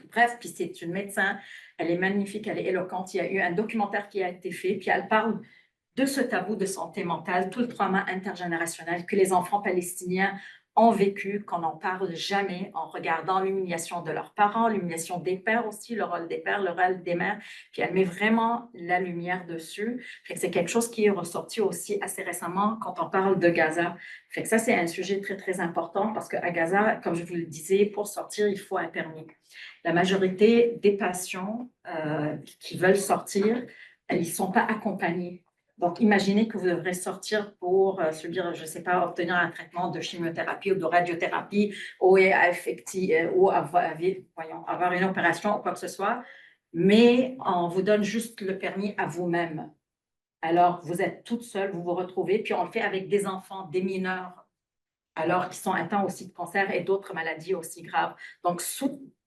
Bref, puis c'est une médecin, elle est magnifique, elle est éloquente, il y a eu un documentaire qui a été fait, puis elle parle de ce tabou de santé mentale, tout le trauma intergénérationnel que les enfants palestiniens ont vécu, qu'on n'en parle jamais en regardant l'humiliation de leurs parents, l'humiliation des pères aussi, le rôle des pères, le rôle des mères, puis elle met vraiment la lumière dessus. Fait que c'est quelque chose qui est ressorti aussi assez récemment quand on parle de Gaza. Fait que ça, c'est un sujet très, très important parce qu'à Gaza, comme je vous le disais, pour sortir, il faut un permis. La majorité des patients qui veulent sortir, ils ne sont pas accompagnés. Donc, imaginez que vous devrez sortir pour subir, je ne sais pas, obtenir un traitement de chimiothérapie ou de radiothérapie ou avoir une opération ou quoi que ce soit, mais on vous donne juste le permis à vous-même. Alors, vous êtes toute seule, vous vous retrouvez, puis on le fait avec des enfants, des mineurs, alors qu'ils sont atteints aussi de cancer et d'autres maladies aussi graves. Donc,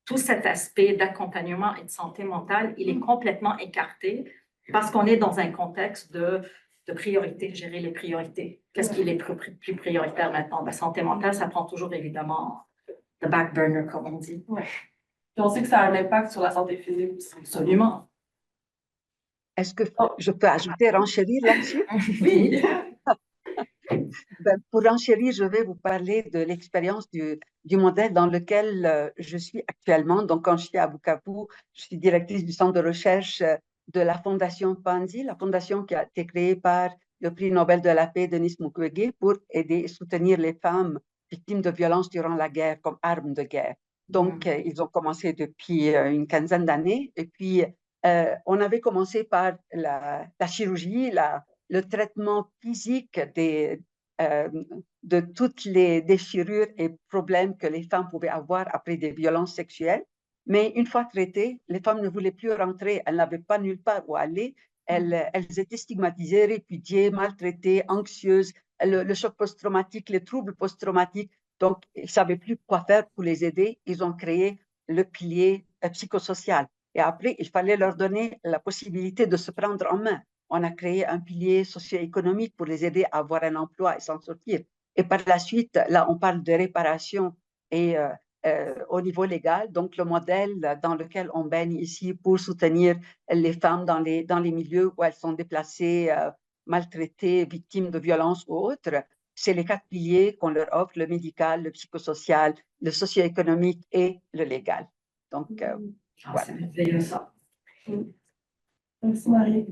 tout cet aspect d'accompagnement et de santé mentale, il est complètement écarté parce qu'on est dans un contexte de priorité, gérer les priorités. Qu'est-ce qui est plus prioritaire maintenant? La santé mentale, ça prend toujours évidemment the back burner, comme on dit. Ouais. Puis on sait que ça a un impact sur la santé physique aussi. Absolument. Est-ce que je peux ajouter, renchérir là-dessus? Oui. Ben, pour renchérir, je vais vous parler de l'expérience du modèle dans lequel je suis actuellement. Donc, quand je suis à Bukavu, je suis directrice du centre de recherche de la Fondation Panzi, la fondation qui a été créée par le prix Nobel de la paix Denis Mukwege pour aider et soutenir les femmes victimes de violences durant la guerre comme armes de guerre. Donc, ils ont commencé depuis une quinzaine d'années. Et puis, on avait commencé par la chirurgie, le traitement physique de toutes les déchirures et problèmes que les femmes pouvaient avoir après des violences sexuelles. Mais une fois traitées, les femmes ne voulaient plus rentrer. Elles n'avaient pas nulle part où aller. Elles étaient stigmatisées, répudiées, maltraitées, anxieuses, le choc post-traumatique, les troubles post-traumatiques. Donc, ils ne savaient plus quoi faire pour les aider. Ils ont créé le pilier psychosocial. Et après, il fallait leur donner la possibilité de se prendre en main. On a créé un pilier socio-économique pour les aider à avoir un emploi et s'en sortir. Et par la suite, là, on parle de réparation et au niveau légal, donc le modèle dans lequel on baigne ici pour soutenir les femmes dans les milieux où elles sont déplacées maltraitées, victimes de violences ou autres, c'est les 4 piliers qu'on leur offre, le médical, le psychosocial, le socio-économique et le légal. Donc, voilà. C'est merveilleux ça. Merci, Marie.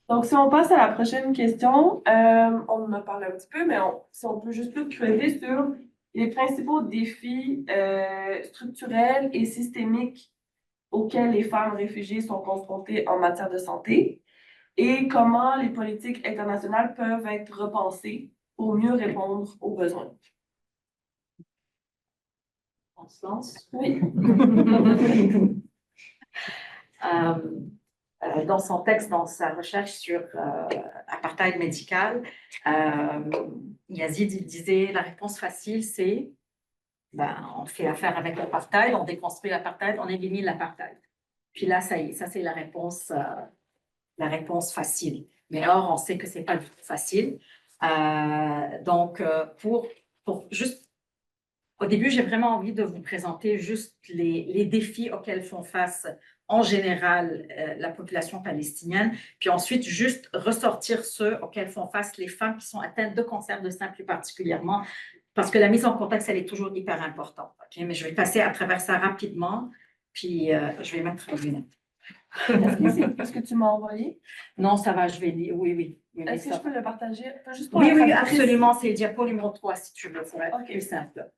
Donc, si on passe à la prochaine question, on en a parlé un petit peu, mais si on peut juste plus creuser sur les principaux défis structurels et systémiques auxquels les femmes réfugiées sont confrontées en matière de santé et comment les politiques internationales peuvent être repensées pour mieux répondre aux besoins. On se lance? Oui. Dans son texte, dans sa recherche sur apartheid médical, Yazid il disait la réponse facile, c'est on fait affaire avec l'apartheid, on déconstruit l'apartheid, on élimine l'apartheid. Puis là, ça y est, ça c'est la réponse facile. Mais or, on sait que c'est pas du tout facile. Donc, pour juste au début, j'ai vraiment envie de vous présenter juste les défis auxquels font face en général la population palestinienne, puis ensuite juste ressortir ceux auxquels font face les femmes qui sont atteintes de cancer de sein plus particulièrement, parce que la mise en contexte, elle est toujours hyper importante. Okay? Mais je vais passer à travers ça rapidement, puis je vais mettre une lunettes. Est-ce que tu m'as envoyé? Non, ça va, je vais lire. Oui. Est-ce que je peux le partager? Juste pour Oui, la traductrice. absolument. C'est le diapo numéro 3, si tu veux. Ça va être Ok. plus simple.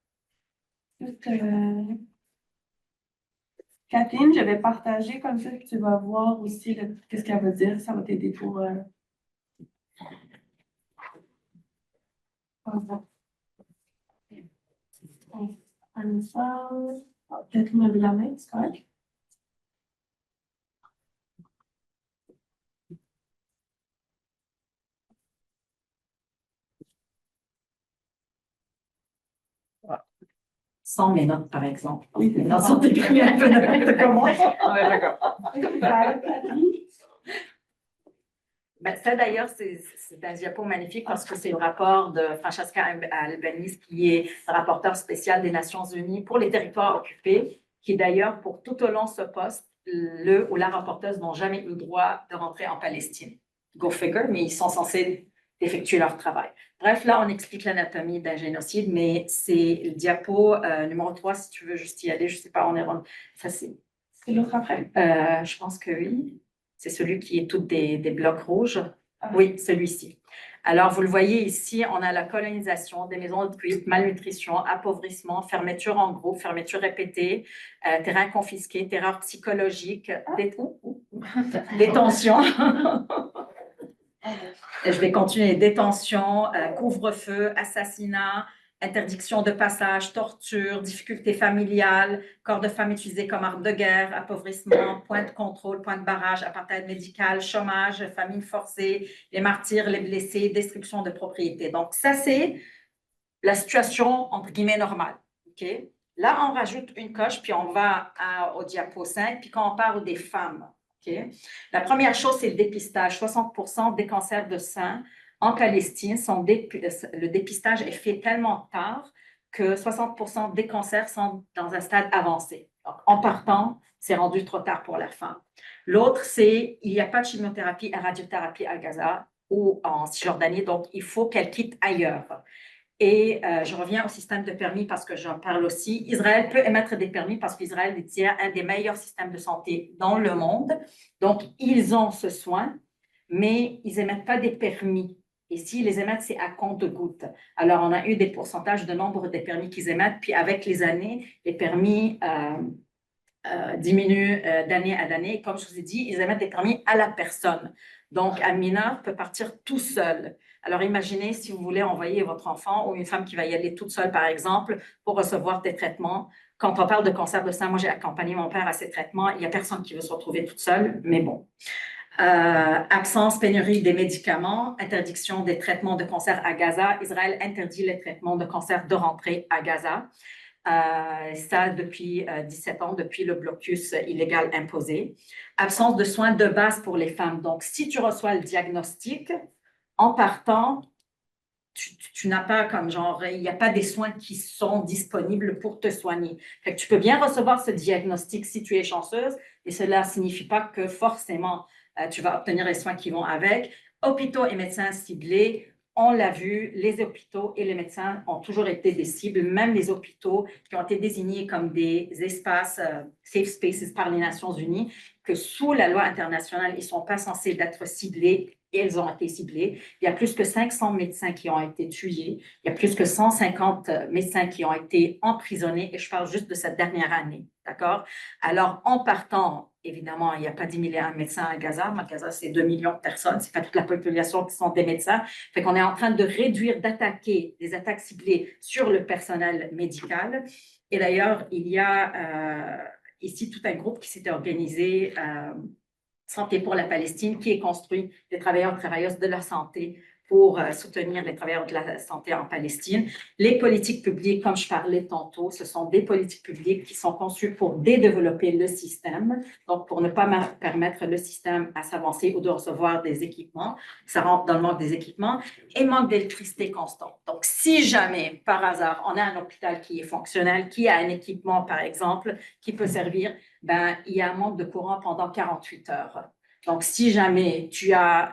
Catherine, je vais partager comme ça que tu vas voir aussi qu'est-ce qu'elle veut dire. Ça va t'aider pour. Peut-être me lever la main, c'est correct? Sans mes notes, par exemple. Oui, Les notes sont écrites un peu n'importe comment. Ça, d'ailleurs, c'est un diapo magnifique parce que c'est le rapport de Francesca Albanese, qui est rapporteur spécial des Nations Unies pour les territoires occupés, qui d'ailleurs, pour tout au long de ce poste, le ou la rapporteuse n'ont jamais eu le droit de rentrer en Palestine. Go figure, mais ils sont censés effectuer leur travail. Bref, là, on explique l'anatomie d'un génocide, mais c'est le diapo numéro 3, si tu veux juste y aller, je ne sais pas, on est rendu. Ça, c'est l'autre après? Je pense que oui. C'est celui qui est tout des blocs rouges. Ah. Oui, celui-ci. Alors, vous le voyez ici, on a la colonisation des maisons de cuite, malnutrition, appauvrissement, fermeture en groupe, fermeture répétée, terrain confisqué, terreur psychologique, détention. Je vais continuer. Détention, couvre-feu, assassinat, interdiction de passage, torture, difficultés familiales, corps de femme utilisé comme arme de guerre, appauvrissement, point de contrôle, point de barrage, apartheid médical, chômage, famine forcée, les martyrs, les blessés, destruction de propriété. Donc, ça, c'est la situation, entre guillemets, normale. Okay? Là, on rajoute une coche, puis on va au diapo 5, puis quand on parle des femmes, okay? La première chose, c'est le dépistage. 60% des cancers de sein en Palestine, le dépistage est fait tellement tard que 60% des cancers sont dans un stade avancé. Donc, en partant, c'est rendu trop tard pour la femme. L'autre, c'est il n'y a pas de chimiothérapie et radiothérapie à Gaza ou en Cisjordanie, donc il faut qu'elle quitte ailleurs. Et je reviens au système de permis parce que j'en parle aussi. Israël peut émettre des permis parce qu'Israël détient un des meilleurs systèmes de santé dans le monde. Donc, ils ont ce soin, mais ils n'émettent pas des permis. Et s'ils les émettent, c'est à compte-gouttes. Alors, on a eu des pourcentages de nombre des permis qu'ils émettent, puis avec les années, les permis diminuent d'année à année. Comme je vous ai dit, ils émettent des permis à la personne. Donc, un mineur peut partir tout seul. Alors, imaginez si vous voulez envoyer votre enfant ou une femme qui va y aller toute seule, par exemple, pour recevoir des traitements. Quand on parle de cancer de sein, moi, j'ai accompagné mon père à ces traitements. Il n'y a personne qui veut se retrouver toute seule, mais bon. Absence, pénurie des médicaments, interdiction des traitements de cancer à Gaza. Israël interdit les traitements de cancer de rentrée à Gaza. Ça depuis 17 ans, depuis le blocus illégal imposé. Absence de soins de base pour les femmes. Donc, si tu reçois le diagnostic, en partant, tu n'as pas comme genre, il n'y a pas des soins qui sont disponibles pour te soigner. Fait que tu peux bien recevoir ce diagnostic si tu es chanceuse, et cela ne signifie pas que forcément tu vas obtenir les soins qui vont avec. Hôpitaux et médecins ciblés, on l'a vu, les hôpitaux et les médecins ont toujours été des cibles, même les hôpitaux qui ont été désignés comme des espaces safe spaces par les Nations Unies, que sous la loi internationale, ils ne sont pas censés être ciblés et ils ont été ciblés. Il y a plus que 500 médecins qui ont été tués. Il y a plus que 150 médecins qui ont été emprisonnés et je parle juste de cette dernière année, d'accord? Alors, en partant, évidemment, il n'y a pas 10 millions de médecins à Gaza. À Gaza, c'est 2 millions de personnes. C'est pas toute la population qui sont des médecins. Fait qu'on est en train de réduire, d'attaquer des attaques ciblées sur le personnel médical. Et d'ailleurs, il y a ici tout un groupe qui s'était organisé, Santé pour la Palestine, qui est construit des travailleurs et travailleuses de la santé pour soutenir les travailleurs de la santé en Palestine. Les politiques publiques, comme je parlais tantôt, ce sont des politiques publiques qui sont conçues pour développer le système, donc pour ne pas permettre le système à s'avancer ou de recevoir des équipements. Ça rentre dans le manque des équipements et manque d'électricité constante. Donc, si jamais, par hasard, on a un hôpital qui est fonctionnel, qui a un équipement, par exemple, qui peut servir, ben, il y a un manque de courant pendant 48 heures. Donc, si jamais tu as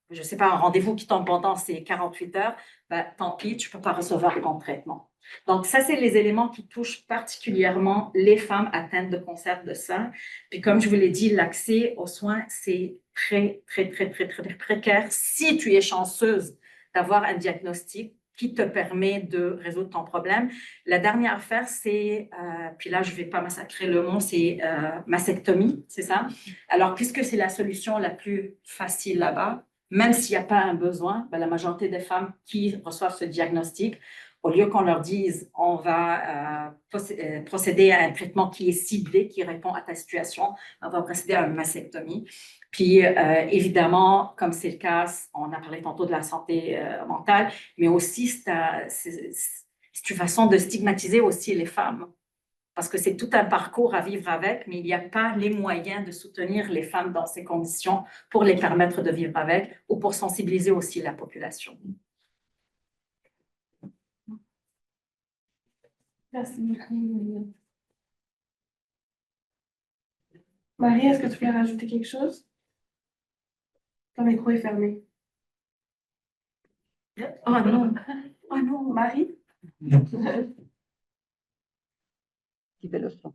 je ne sais pas, un rendez-vous qui tombe pendant ces 48 heures, ben, tant pis, tu ne peux pas recevoir ton traitement. Donc, ça, c'est les éléments qui touchent particulièrement les femmes atteintes de cancer de sein. Puis, comme je vous l'ai dit, l'accès aux soins, c'est très, très, très, très, très, très précaire. Si tu es chanceuse d'avoir un diagnostic qui te permet de résoudre ton problème. La dernière affaire, c'est, puis là, je ne vais pas massacrer le mot, c'est mastectomie, c'est ça? Alors, puisque c'est la solution la plus facile là-bas, même s'il n'y a pas un besoin, ben, la majorité des femmes qui reçoivent ce diagnostic, au lieu qu'on leur dise on va procéder à un traitement qui est ciblé, qui répond à ta situation, on va procéder à une mastectomie. Puis évidemment, comme c'est le cas, on a parlé tantôt de la santé mentale, mais aussi c'est une façon de stigmatiser aussi les femmes parce que c'est tout un parcours à vivre avec, mais il n'y a pas les moyens de soutenir les femmes dans ces conditions pour les permettre de vivre avec ou pour sensibiliser aussi la population. Merci beaucoup. Marie, est-ce que tu voulais rajouter quelque chose? Ton micro est fermé. Oh non, oh non, Marie? Qui fait le son.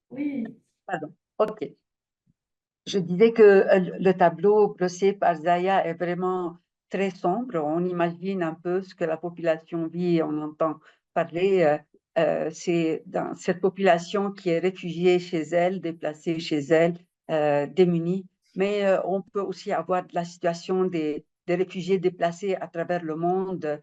Oui. Pardon. OK. Je disais que le tableau brossé par Zaya est vraiment très sombre. On imagine un peu ce que la population vit, on entend parler. C'est dans cette population qui est réfugiée chez elle, déplacée chez elle, démunie. Mais on peut aussi avoir la situation des réfugiés déplacés à travers le monde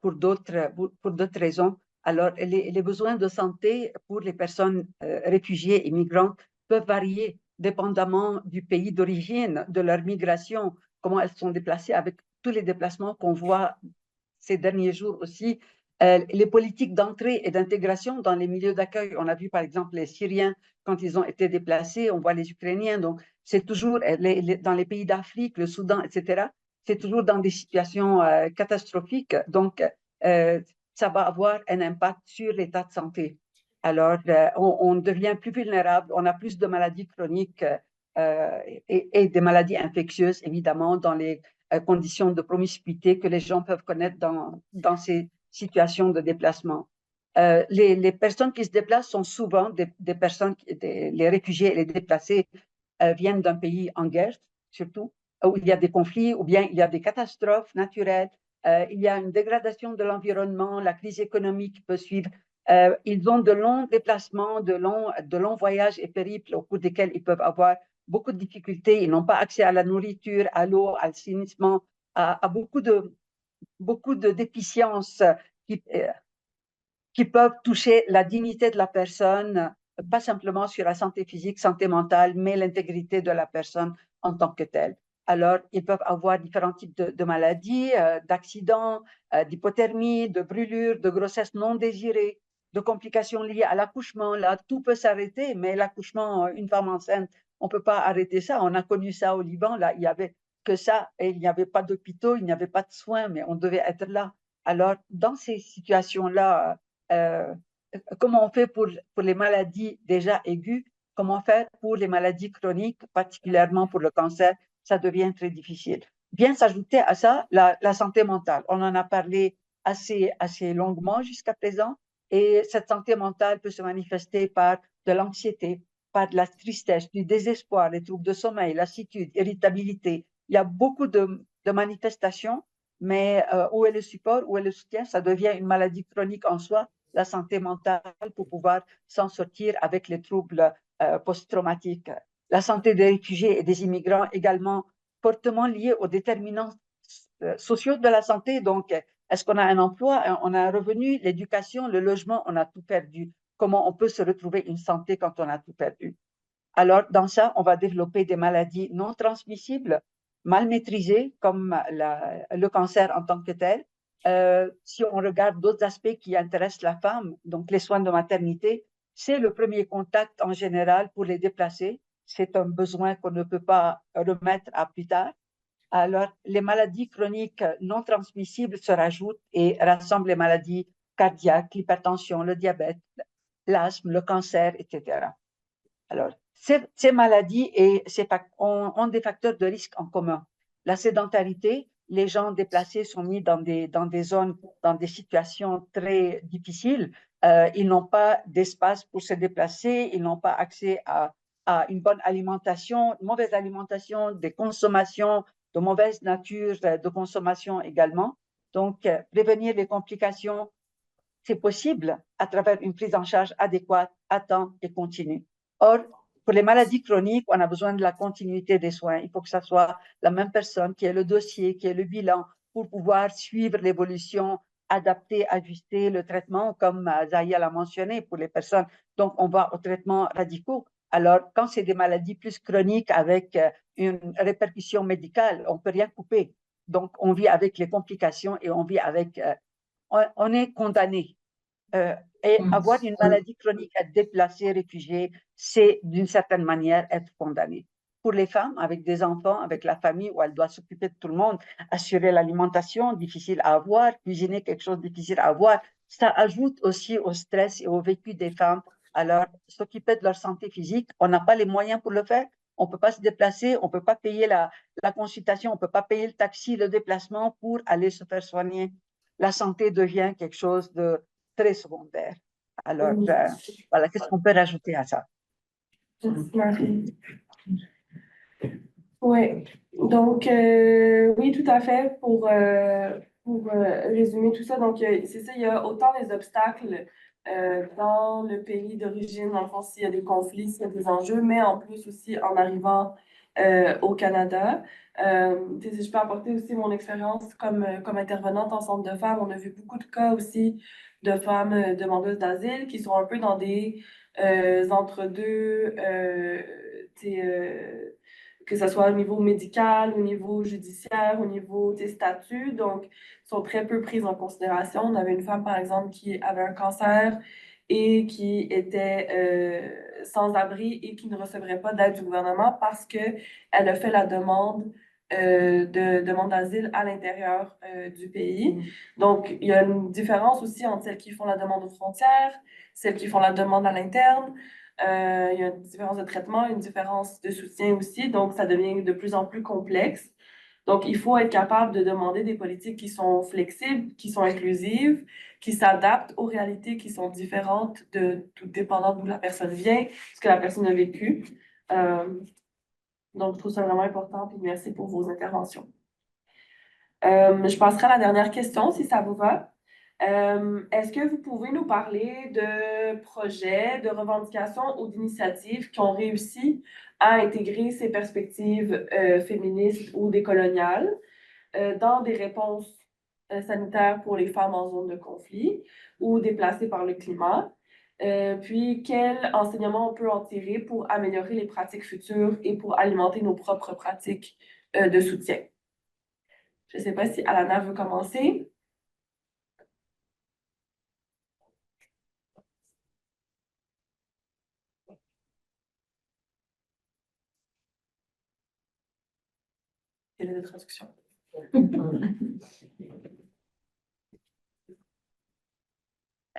pour d'autres raisons. Alors, les besoins de santé pour les personnes réfugiées et migrantes peuvent varier dépendamment du pays d'origine, de leur migration, comment elles sont déplacées, avec tous les déplacements qu'on voit ces derniers jours aussi. Les politiques d'entrée et d'intégration dans les milieux d'accueil, on a vu par exemple les Syriens quand ils ont été déplacés, on voit les Ukrainiens, donc c'est toujours dans les pays d'Afrique, le Soudan, etc., c'est toujours dans des situations catastrophiques, donc ça va avoir un impact sur l'état de santé. Alors, on devient plus vulnérable, on a plus de maladies chroniques et des maladies infectieuses, évidemment, dans les conditions de promiscuité que les gens peuvent connaître dans ces situations de déplacement. Les personnes qui se déplacent sont souvent des personnes, les réfugiés et les déplacés viennent d'un pays en guerre, surtout, où il y a des conflits, ou bien il y a des catastrophes naturelles, il y a une dégradation de l'environnement, la crise économique peut suivre. Ils ont de longs déplacements, de longs voyages et périples au cours desquels ils peuvent avoir beaucoup de difficultés. Ils n'ont pas accès à la nourriture, à l'eau, à l'assainissement, à beaucoup de déficiences qui peuvent toucher la dignité de la personne, pas simplement sur la santé physique, santé mentale, mais l'intégrité de la personne en tant que telle. Alors, ils peuvent avoir différents types de maladies, d'accidents, d'hypothermie, de brûlures, de grossesses non désirées, de complications liées à l'accouchement. Là, tout peut s'arrêter, mais l'accouchement, une femme enceinte, on ne peut pas arrêter ça. On a connu ça au Liban, là, il n'y avait que ça, et il n'y avait pas d'hôpitaux, il n'y avait pas de soins, mais on devait être là. Alors, dans ces situations-là, comment on fait pour les maladies déjà aiguës, Comment faire pour les maladies chroniques, particulièrement pour le cancer, ça devient très difficile. Vient s'ajouter à ça la santé mentale. On en a parlé assez longuement jusqu'à présent. Et cette santé mentale peut se manifester par de l'anxiété, par de la tristesse, du désespoir, les troubles de sommeil, lassitude, irritabilité. Il y a beaucoup de manifestations, mais où est le support, où est le soutien? Ça devient une maladie chronique en soi, la santé mentale, pour pouvoir s'en sortir avec les troubles post-traumatiques. La santé des réfugiés et des immigrants également fortement liée aux déterminants sociaux de la santé. Donc, est-ce qu'on a un emploi, on a un revenu, l'éducation, le logement, on a tout perdu. Comment on peut se retrouver une santé quand on a tout perdu? Alors, dans ça, on va développer des maladies non transmissibles, mal maîtrisées, comme le cancer en tant que tel. Si on regarde d'autres aspects qui intéressent la femme, donc les soins de maternité, c'est le premier contact en général pour les déplacés. C'est un besoin qu'on ne peut pas remettre à plus tard. Alors, les maladies chroniques non transmissibles se rajoutent et rassemblent les maladies cardiaques, l'hypertension, le diabète, l'asthme, le cancer, etc. Alors, ces maladies ont des facteurs de risque en commun. La sédentarité, les gens déplacés sont mis dans des zones, dans des situations très difficiles. Ils n'ont pas d'espace pour se déplacer, ils n'ont pas accès à une bonne alimentation, une mauvaise alimentation, des consommations de mauvaise nature de consommation également. Donc, prévenir les complications, c'est possible à travers une prise en charge adéquate, à temps et continue. Or, pour les maladies chroniques, on a besoin de la continuité des soins. Il faut que ce soit la même personne qui ait le dossier, qui ait le bilan pour pouvoir suivre l'évolution, adapter, ajuster le traitement, comme Zahia l'a mentionné pour les personnes. Donc, on va aux traitements radicaux. Alors, quand c'est des maladies plus chroniques avec une répercussion médicale, on ne peut rien couper. Donc, on vit avec les complications et on vit avec... on est condamné. Et avoir une maladie chronique, être déplacé, réfugié, c'est d'une certaine manière être condamné. Pour les femmes avec des enfants, avec la famille où elle doit s'occuper de tout le monde, assurer l'alimentation, difficile à avoir, cuisiner quelque chose de difficile à avoir, ça ajoute aussi au stress et au vécu des femmes. Alors, s'occuper de leur santé physique, on n'a pas les moyens pour le faire, on ne peut pas se déplacer, on ne peut pas payer la consultation, on ne peut pas payer le taxi, le déplacement pour aller se faire soigner. La santé devient quelque chose de très secondaire. Alors, voilà, qu'est-ce qu'on peut rajouter à ça? Oui, donc oui, tout à fait. Pour résumer tout ça, donc c'est ça, il y a autant des obstacles dans le pays d'origine, dans le fond, s'il y a des conflits, s'il y a des enjeux, mais en plus aussi en arrivant au Canada. Si je peux apporter aussi mon expérience comme intervenante en centre de femmes, on a vu beaucoup de cas aussi de femmes demandeuses d'asile qui sont un peu dans des entre-deux, que ce soit au niveau médical, au niveau judiciaire, au niveau des statuts, donc sont très peu prises en considération. On avait une femme, par exemple, qui avait un cancer et qui était sans abri et qui ne recevrait pas d'aide du gouvernement parce qu'elle a fait la demande d'asile à l'intérieur du pays. Donc, il y a une différence aussi entre celles qui font la demande aux frontières, celles qui font la demande à l'interne. Il y a une différence de traitement, une différence de soutien aussi, donc ça devient de plus en plus complexe. Donc, il faut être capable de demander des politiques qui sont flexibles, qui sont inclusives, qui s'adaptent aux réalités qui sont différentes tout dépendant d'où la personne vient, ce que la personne a vécu. Donc, je trouve ça vraiment important, puis merci pour vos interventions. Je passerai à la dernière question, si ça vous va. Est-ce que vous pouvez nous parler de projets, de revendications ou d'initiatives qui ont réussi à intégrer ces perspectives féministes ou décoloniales dans des réponses sanitaires pour les femmes en zone de conflit ou déplacées par le climat? Puis, quel enseignement on peut en tirer pour améliorer les pratiques futures et pour alimenter nos propres pratiques de soutien? Je ne sais pas si Alana veut commencer. C'est la traduction.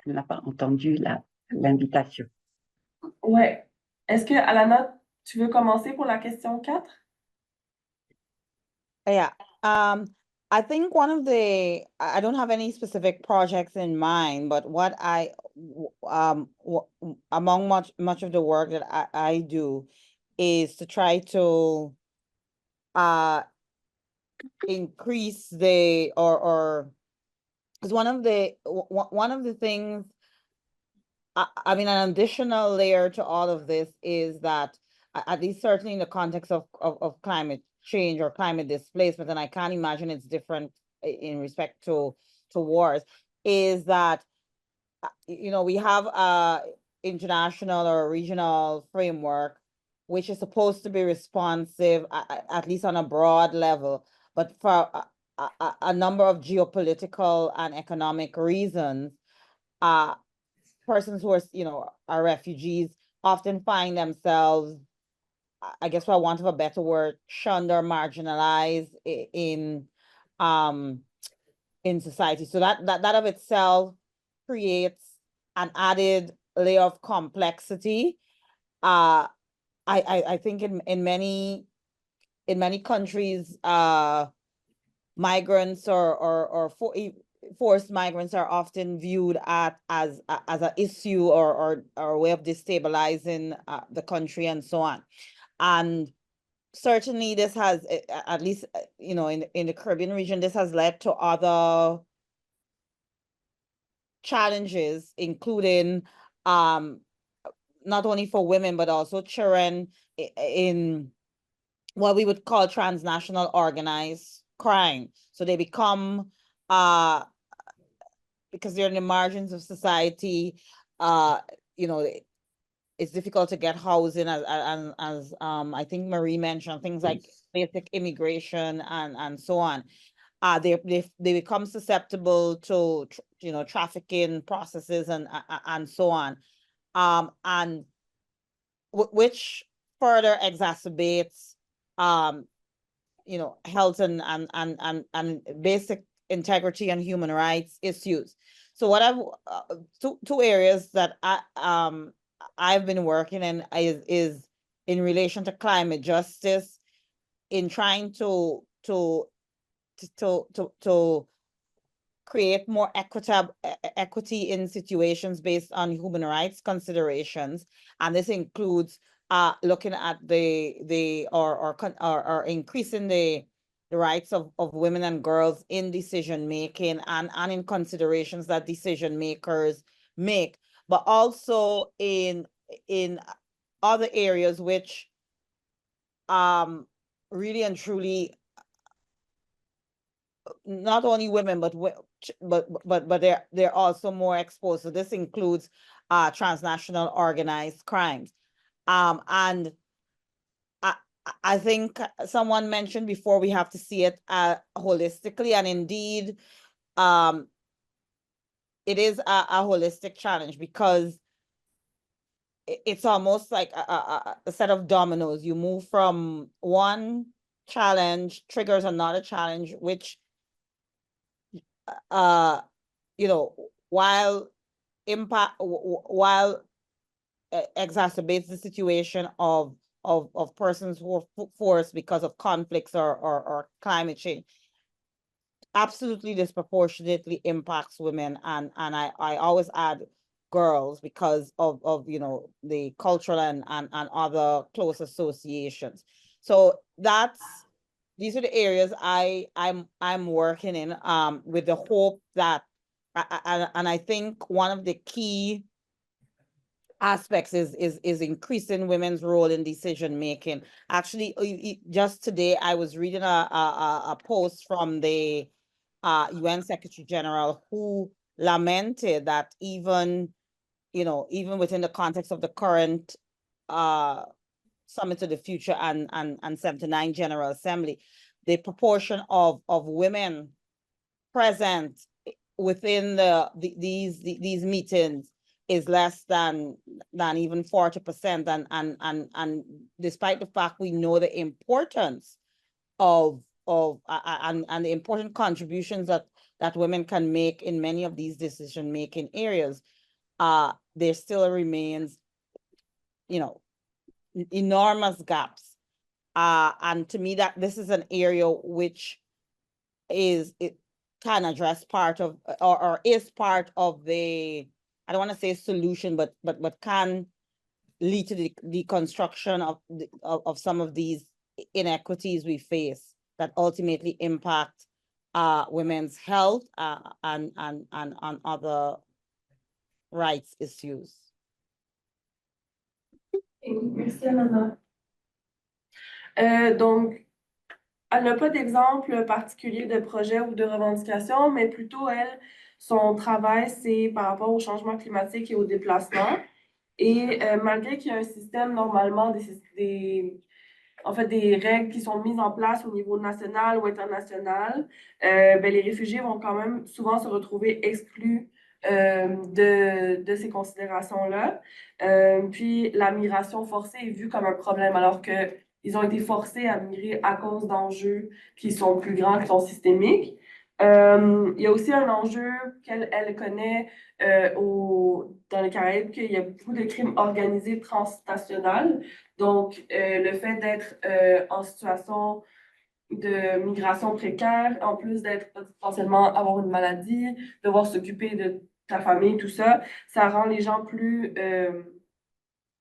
Elle n'a pas entendu l'invitation. Ouais. Est-ce que, Alana, tu veux commencer pour la question 4? Yeah, I think one of I don't have any specific projects in mind, but what among much of the work that I do is to try to increase or because one of the things, I mean, an additional layer to all of this is that, at least certainly in the context of climate change or climate displacement, and I can't imagine it's different in respect to wars, is that, we have a international or regional framework which is supposed to be responsive, at least on a broad level, but for a number of geopolitical and economic reasons, persons who are refugees often find themselves, I guess for want of a better word, shunned or marginalized in society. So that of itself creates an added layer of complexity. I think in many countries, migrants or forced migrants are often viewed as an issue or a way of destabilizing the country and so on. And certainly this has, at least, in the Caribbean region, this has led to other challenges, including not only for women, but also children in what we would call transnational organized crime. So they become, because they're in the margins of society, it's difficult to get housing, as I think Marie mentioned, things like basic immigration and so on. They become susceptible to trafficking processes and so on, and which further exacerbates health and basic integrity and human rights issues. So what two areas that I've been working in is in relation to climate justice, in trying to create more equity in situations based on human rights considerations, and this includes looking at or increasing the rights of women and girls in decision making and in considerations that decision makers make, but also in other areas which really and truly, not only women, but they're also more exposed. So this includes transnational organized crimes. And I think someone mentioned before, we have to see it holistically, and indeed, it is a holistic challenge, because it's almost like a set of dominoes. You move from one challenge, triggers another challenge, which while exacerbates the situation of persons who are forced because of conflicts or climate change, absolutely disproportionately impacts women, and I always add girls, because of the cultural and other close associations. So these are the areas I'm working in, with the hope that, and I think one of the key aspects is increasing women's role in decision making. Actually, just today I was reading a post from the UN Secretary General, who lamented that even within the context of the current Summit of the Future and 79 General Assembly, the proportion of women present within these meetings is less than even 40%, and despite the fact we know the importance of and the important contributions that women can make in many of these decision making areas, there still remains enormous gaps. And to me, that this is an area which it can address part of, or is part of the, I don't want to say solution, but can lead to the construction of some of these inequities we face that ultimately impact women's health and on other rights issues. Merci, Alana. Donc, elle n'a pas d'exemple particulier de projet ou de revendication, mais plutôt, elle, son travail, c'est par rapport au changement climatique et au déplacement. Et malgré qu'il y a un système, normalement, en fait, des règles qui sont mises en place au niveau national ou international, ben, les réfugiés vont quand même souvent se retrouver exclus de ces considérations-là. Puis la migration forcée est vue comme un problème, alors qu'ils ont été forcés à migrer à cause d'enjeux qui sont plus grands, qui sont systémiques. Il y a aussi un enjeu qu'elle connaît dans les Caraïbes, qu'il y a beaucoup de crimes organisés transnationaux. Donc, le fait d'être en situation de migration précaire, en plus d'être potentiellement avoir une maladie, devoir s'occuper de ta famille, tout ça, ça rend les gens plus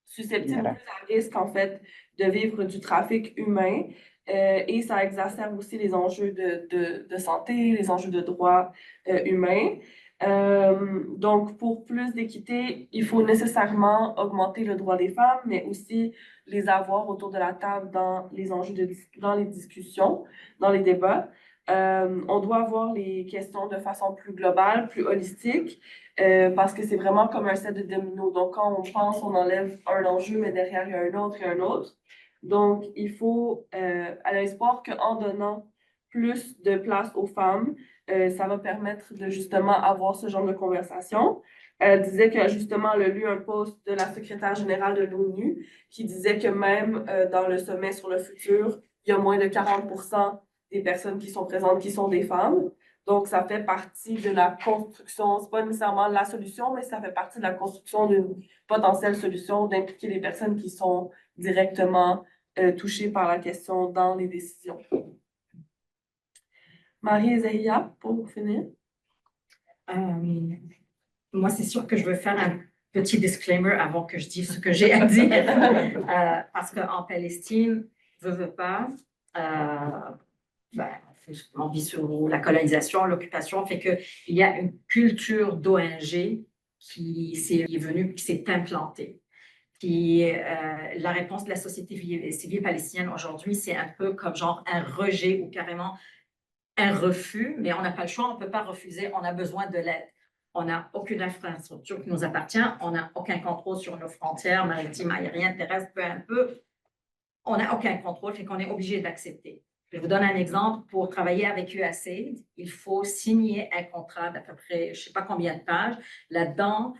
susceptibles, plus à risque, en fait, de vivre du trafic humain. Et ça exacerbe aussi les enjeux de santé, les enjeux de droits humains. Donc, pour plus d'équité, il faut nécessairement augmenter le droit des femmes, mais aussi les avoir autour de la table dans les enjeux dans les discussions, dans les débats. On doit voir les questions de façon plus globale, plus holistique, parce que c'est vraiment comme un set de dominos. Donc, quand on pense, on enlève un enjeu, mais derrière, il y a un autre et un autre. Donc, il faut, à l'espoir qu'en donnant plus de place aux femmes, ça va permettre de justement avoir ce genre de conversation. Elle disait que justement, elle a lu un post de la secrétaire générale de l'ONU qui disait que même dans le sommet sur le futur, il y a moins de 40% des personnes qui sont présentes qui sont des femmes. Donc, ça fait partie de la construction, c'est pas nécessairement la solution, mais ça fait partie de la construction d'une potentielle solution d'impliquer les personnes qui sont directement touchées par la question dans les décisions. Marie et Zahia, pour finir. Moi, c'est sûr que je veux faire un petit disclaimer avant que je dise ce que j'ai à dire. Parce qu'en Palestine, veut pas, on vit sur la colonisation, l'occupation, fait qu'il y a une culture d'ONG qui s'est implantée. Puis la réponse de la société civile palestinienne aujourd'hui, c'est un peu comme genre un rejet ou carrément un refus, mais on n'a pas le choix, on ne peut pas refuser, on a besoin de l'aide. On n'a aucune infrastructure qui nous appartient, on n'a aucun contrôle sur nos frontières maritimes, aériennes, terrestres, peu un peu. On n'a aucun contrôle, fait qu'on est obligé d'accepter. Je vous donne un exemple. Pour travailler avec USAID, il faut signer un contrat d'à peu près, je ne sais pas combien de pages. Là-dedans,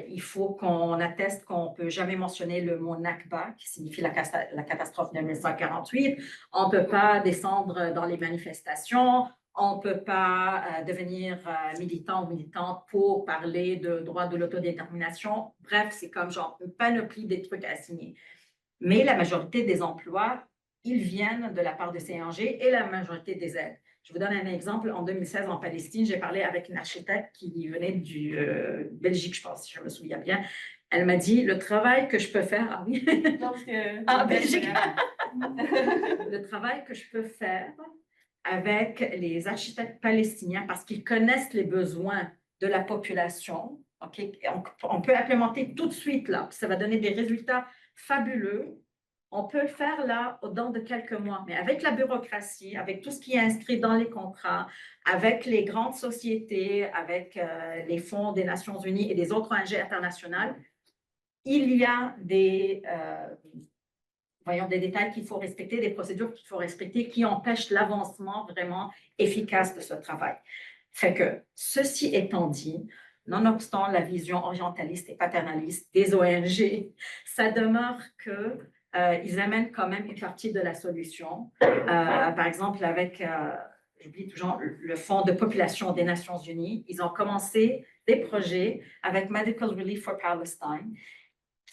il faut qu'on atteste qu'on ne peut jamais mentionner le mot Nakba, qui signifie la catastrophe de 1948. On ne peut pas descendre dans les manifestations. On ne peut pas devenir militant ou militante pour parler de droit de l'autodétermination. Bref, c'est comme genre une panoplie des trucs à signer. Mais la majorité des emplois, ils viennent de la part de ces ONG et la majorité des aides. Je vous donne un exemple. En 2016, en Palestine, j'ai parlé avec une architecte qui venait du Belgique, je pense, si je me souviens bien. Elle m'a dit, le travail que je peux faire... Ah oui, en Belgique. Le travail que je peux faire avec les architectes palestiniens, parce qu'ils connaissent les besoins de la population, okay? On peut implémenter tout de suite là. Ça va donner des résultats fabuleux. On peut le faire là au-dedans de quelques mois, mais avec la bureaucratie, avec tout ce qui est inscrit dans les contrats, avec les grandes sociétés, avec les fonds des Nations Unies et des autres ONG internationales, il y a des détails qu'il faut respecter, des procédures qu'il faut respecter qui empêchent l'avancement vraiment efficace de ce travail. Fait que, ceci étant dit, nonobstant la vision orientaliste et paternaliste des ONG, ça demeure que ils amènent quand même une partie de la solution. Par exemple, avec, j'oublie toujours, le Fonds de population des Nations Unies, ils ont commencé des projets avec Medical Relief for Palestine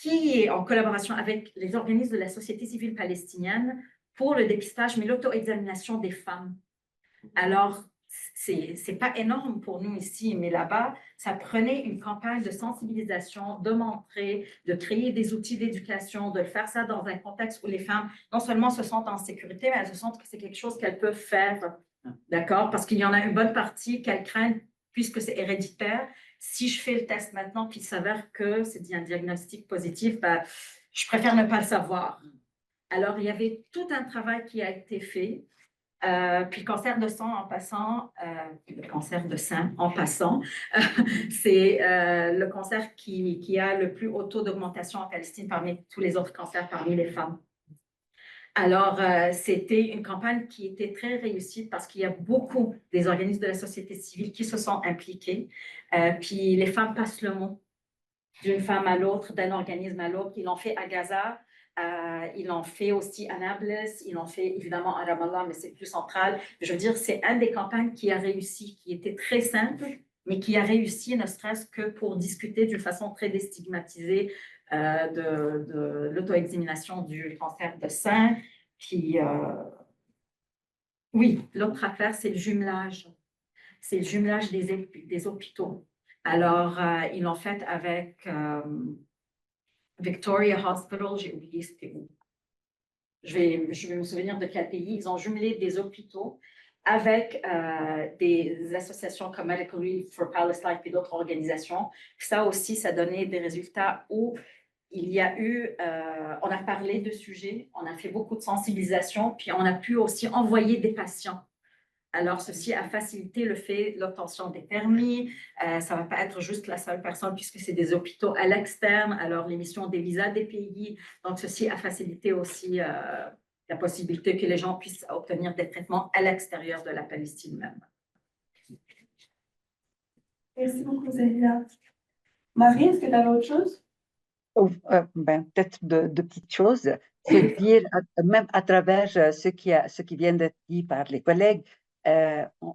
qui est en collaboration avec les organismes de la société civile palestinienne pour le dépistage, mais l'auto-examination des femmes. Alors, c'est pas énorme pour nous ici, mais là-bas, ça prenait une campagne de sensibilisation, de montrer, de créer des outils d'éducation, de faire ça dans un contexte où les femmes, non seulement se sentent en sécurité, mais elles se sentent que c'est quelque chose qu'elles peuvent faire, d'accord? Parce qu'il y en a une bonne partie qu'elles craignent, puisque c'est héréditaire. Si je fais le test maintenant, puis il s'avère que c'est un diagnostic positif, ben, je préfère ne pas le savoir. Alors, il y avait tout un travail qui a été fait. Puis le cancer de sang en passant, le cancer de sein en passant, c'est le cancer qui a le plus haut taux d'augmentation en Palestine parmi tous les autres cancers parmi les femmes. Alors, c'était une campagne qui était très réussie parce qu'il y a beaucoup des organismes de la société civile qui se sont impliqués. Puis les femmes passent le mot d'une femme à l'autre, d'un organisme à l'autre. Ils l'ont fait à Gaza. Ils l'ont fait aussi à Nablus, ils l'ont fait évidemment à Ramallah, mais c'est plus central. Je veux dire, c'est une des campagnes qui a réussi, qui était très simple, mais qui a réussi ne serait-ce que pour discuter d'une façon très déstigmatisée de l'auto-examination du cancer de sein. Puis, oui, l'autre affaire, c'est le jumelage. C'est le jumelage des hôpitaux. Alors, ils l'ont fait avec Victoria Hospital, j'ai oublié c'était où. Je vais me souvenir de quel pays. Ils ont jumelé des hôpitaux avec des associations comme Medical Relief for Palestine et d'autres organisations. Ça aussi, ça donnait des résultats où il y a eu, on a parlé de sujets, on a fait beaucoup de sensibilisation, puis on a pu aussi envoyer des patients. Alors, ceci a facilité l'obtention des permis. Ça ne va pas être juste la seule personne puisque c'est des hôpitaux à l'externe. Alors, l'émission des visas des pays. Donc, ceci a facilité aussi la possibilité que les gens puissent obtenir des traitements à l'extérieur de la Palestine même. Merci beaucoup, Zahida. Marie, est-ce que tu avais autre chose? Peut-être de petites choses. C'est dire, même à travers ce qui vient d'être dit par les collègues,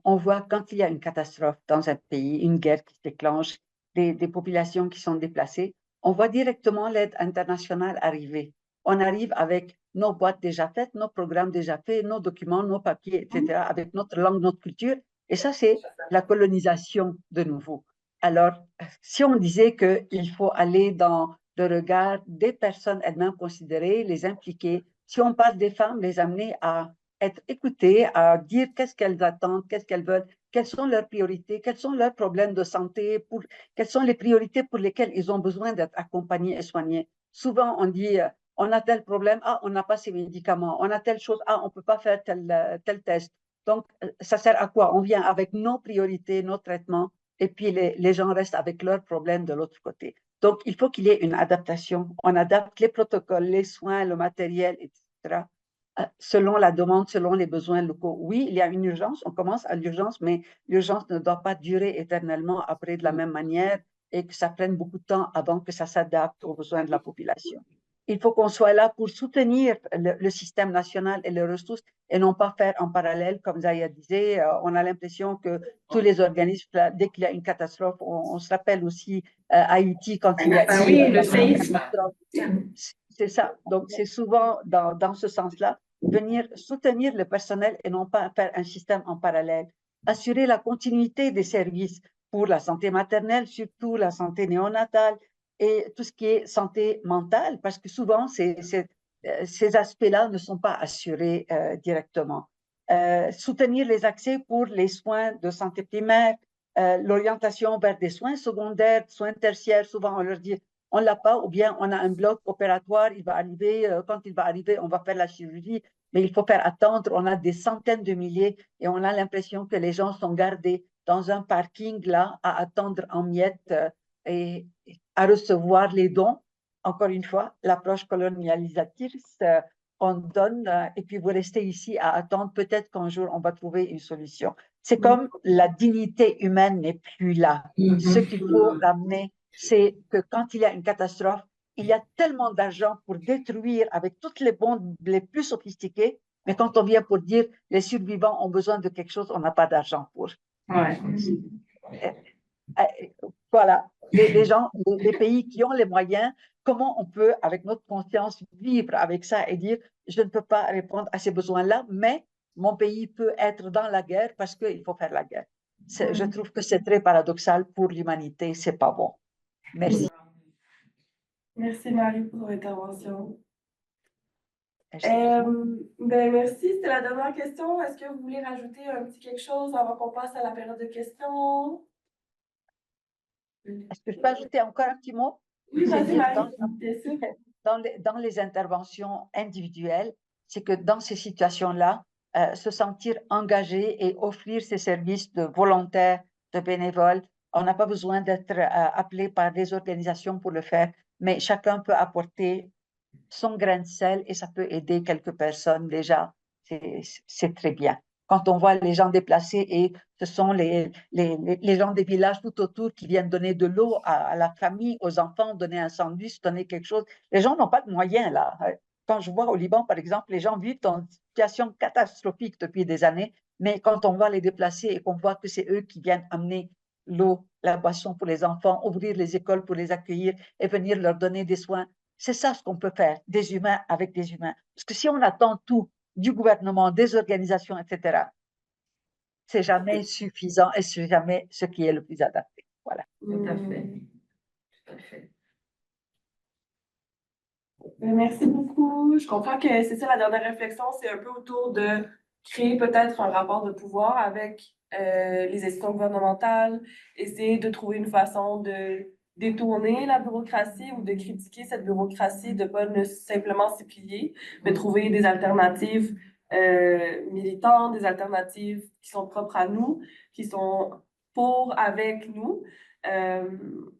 on voit quand il y a une catastrophe dans un pays, une guerre qui se déclenche, des populations qui sont déplacées, on voit directement l'aide internationale arriver. On arrive avec nos boîtes déjà faites, nos programmes déjà faits, nos documents, nos papiers, etc., avec notre langue, notre culture. Et ça, c'est la colonisation de nouveau. Alors, si on disait qu'il faut aller dans le regard des personnes elles-mêmes considérées, les impliquer, si on parle des femmes, les amener à être écoutées, à dire qu'est-ce qu'elles attendent, qu'est-ce qu'elles veulent, quelles sont leurs priorités, quels sont leurs problèmes de santé, quelles sont les priorités pour lesquelles ils ont besoin d'être accompagnés et soignés. Souvent, on dit, on a tel problème, on n'a pas ces médicaments, on a telle chose, on ne peut pas faire tel test. Donc, ça sert à quoi? On vient avec nos priorités, nos traitements, et puis les gens restent avec leurs problèmes de l'autre côté. Donc, il faut qu'il y ait une adaptation. On adapte les protocoles, les soins, le matériel, etc., selon la demande, selon les besoins locaux. Oui, il y a une urgence, on commence à l'urgence, mais l'urgence ne doit pas durer éternellement après de la même manière et que ça prenne beaucoup de temps avant que ça s'adapte aux besoins de la population. Il faut qu'on soit là pour soutenir le système national et les ressources et non pas faire en parallèle, comme Zahia disait, on a l'impression que tous les organismes, dès qu'il y a une catastrophe, on se rappelle aussi Haïti quand il y a eu le séisme. C'est ça. Donc, c'est souvent dans ce sens-là, venir soutenir le personnel et non pas faire un système en parallèle. Assurer la continuité des services pour la santé maternelle, surtout la santé néonatale et tout ce qui est santé mentale, parce que souvent, ces aspects-là ne sont pas assurés directement. Soutenir les accès pour les soins de santé primaire, l'orientation vers des soins secondaires, soins tertiaires. Souvent, on leur dit, on ne l'a pas, ou bien on a un bloc opératoire, il va arriver, quand il va arriver, on va faire la chirurgie, mais il faut faire attendre, on a des centaines de milliers et on a l'impression que les gens sont gardés dans un parking là, à attendre en miettes et à recevoir les dons. Encore une fois, l'approche colonialisatrice, on donne et puis vous restez ici à attendre, peut-être qu'un jour on va trouver une solution. C'est comme la dignité humaine n'est plus là. Ce qu'il faut ramener, c'est que quand il y a une catastrophe, il y a tellement d'argent pour détruire avec toutes les bombes les plus sophistiquées, mais quand on vient pour dire les survivants ont besoin de quelque chose, on n'a pas d'argent pour. Ouais. Voilà. les gens, les pays qui ont les moyens, comment on peut, avec notre conscience, vivre avec ça et dire, je ne peux pas répondre à ces besoins-là, mais mon pays peut être dans la guerre parce qu'il faut faire la guerre. Je trouve que c'est très paradoxal pour l'humanité, c'est pas bon. Merci. Merci Marie pour l'intervention. Merci. Merci, c'était la dernière question. Est-ce que vous voulez rajouter un petit quelque chose avant qu'on passe à la période de questions? Est-ce que je peux ajouter encore un petit mot? Oui, C'est vas-y dire Marie, bien sûr. dans les interventions individuelles, c'est que dans ces situations-là, se sentir engagé et offrir ses services de volontaires, de bénévoles. On n'a pas besoin d'être appelé par des organisations pour le faire, mais chacun peut apporter son grain de sel et ça peut aider quelques personnes déjà. C'est très bien. Quand on voit les gens déplacés et ce sont les gens des villages tout autour qui viennent donner de l'eau à la famille, aux enfants, donner un sandwich, donner quelque chose. Les gens n'ont pas de moyens là. Quand je vois au Liban, par exemple, les gens vivent dans une situation catastrophique depuis des années, mais quand on voit les déplacés et qu'on voit que c'est eux qui viennent amener l'eau, la boisson pour les enfants, ouvrir les écoles pour les accueillir et venir leur donner des soins, c'est ça ce qu'on peut faire, des humains avec des humains. Parce que si on attend tout du gouvernement, des organisations, etc., c'est jamais suffisant et c'est jamais ce qui est le plus adapté. Voilà. Tout à fait. Tout à fait. Merci beaucoup. Je comprends que c'est ça la dernière réflexion, c'est un peu autour de créer peut-être un rapport de pouvoir avec les institutions gouvernementales, essayer de trouver une façon de détourner la bureaucratie ou de critiquer cette bureaucratie, de pas ne simplement s'y plier, mais trouver des alternatives militantes, des alternatives qui sont propres à nous, qui sont pour, avec nous.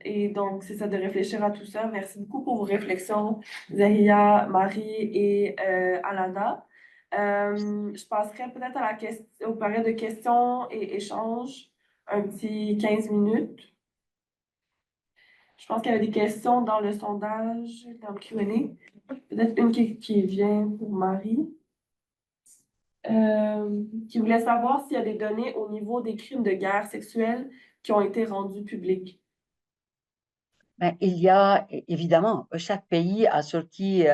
Et donc, c'est ça, de réfléchir à tout ça. Merci beaucoup pour vos réflexions, Zahia, Marie et Alana. Je passerai peut-être à au période de questions et échanges, un petit 15 minutes. Je pense qu'il y avait des questions dans le sondage, dans le Q&A. Peut-être une qui vient pour Marie. Qui voulait savoir s'il y a des données au niveau des crimes de guerre sexuels qui ont été rendus publics. Mais il y a évidemment, chaque pays a sorti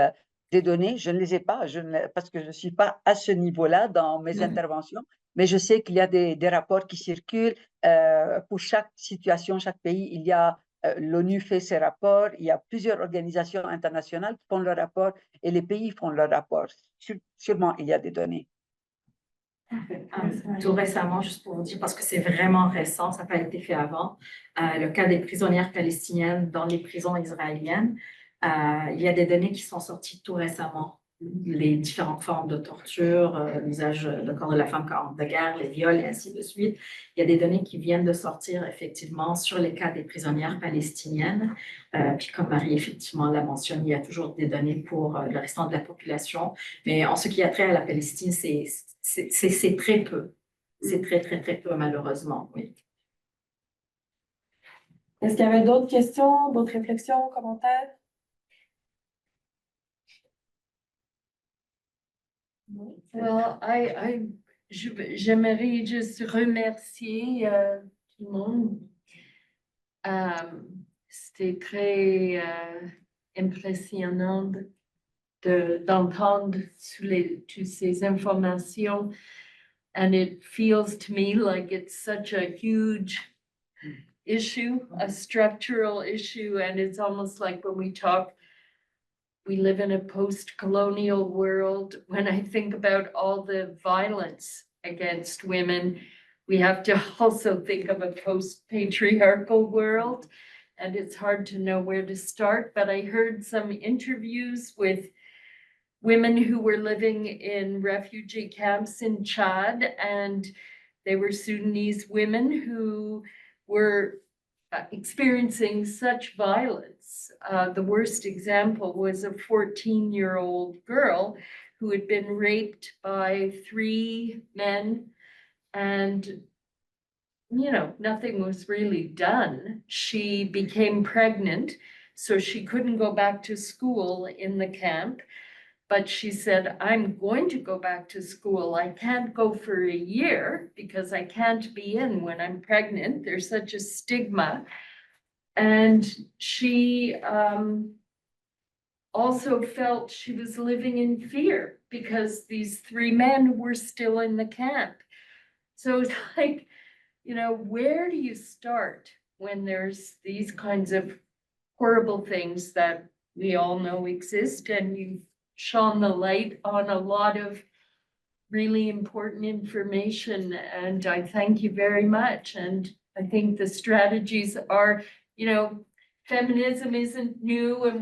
des données. Je ne les ai pas parce que je ne suis pas à ce niveau-là dans mes interventions, mais je sais qu'il y a des rapports qui circulent. Pour chaque situation, chaque pays, il y a l'ONU fait ses rapports, il y a plusieurs organisations internationales qui font leurs rapports et les pays font leurs rapports. Sûrement, il y a des données. Tout récemment, juste pour vous dire, parce que c'est vraiment récent, ça n'a pas été fait avant, le cas des prisonnières palestiniennes dans les prisons israéliennes, il y a des données qui sont sorties tout récemment. Les différentes formes de torture, l'usage de corps de la femme comme arme de guerre, les viols et ainsi de suite. Il y a des données qui viennent de sortir effectivement sur les cas des prisonnières palestiniennes. Puis comme Marie effectivement l'a mentionné, il y a toujours des données pour le restant de la population. Mais en ce qui a trait à la Palestine, c'est très peu. C'est très, très, très peu, malheureusement, oui. Est-ce qu'il y avait d'autres questions, d'autres réflexions, commentaires? Well, j'aimerais juste remercier tout le monde. C'était très impressionnant d'entendre toutes ces informations. And it feels to me like it's such a huge issue, a structural issue. And it's almost like when we talk, we live in a post-colonial world. When I think about all the violence against women, we have to also think of a post-patriarchal world. And it's hard to know where to start. But I heard some interviews with women who were living in refugee camps in Chad, and they were Sudanese women who were experiencing such violence. The worst example was a 14-year-old girl who had been raped by 3 men, and nothing was really done. She became pregnant, so she couldn't go back to school in the camp. But she said, I'm going to go back to school. I can't go for a year because I can't be in when I'm pregnant. There's such a stigma. And she also felt she was living in fear because these 3 men were still in the camp. So it's like, you know, where do you start when there's these kinds of horrible things that we all know exist, and you've shone the light on a lot of really important information, and I thank you very much. And I think the strategies are, you know, feminism isn't new, and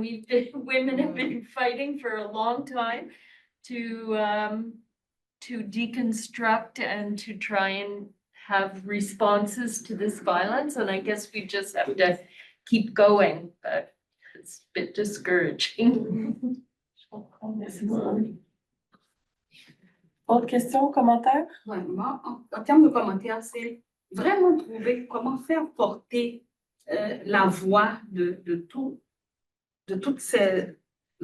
women have been fighting for a long time to deconstruct and to try and have responses to this violence. And I guess we just have to keep going, but it's a bit discouraging. Merci beaucoup. Autre question, commentaire? Ouais, moi, en termes de commentaires, c'est vraiment trouver comment faire porter la voix de toutes ces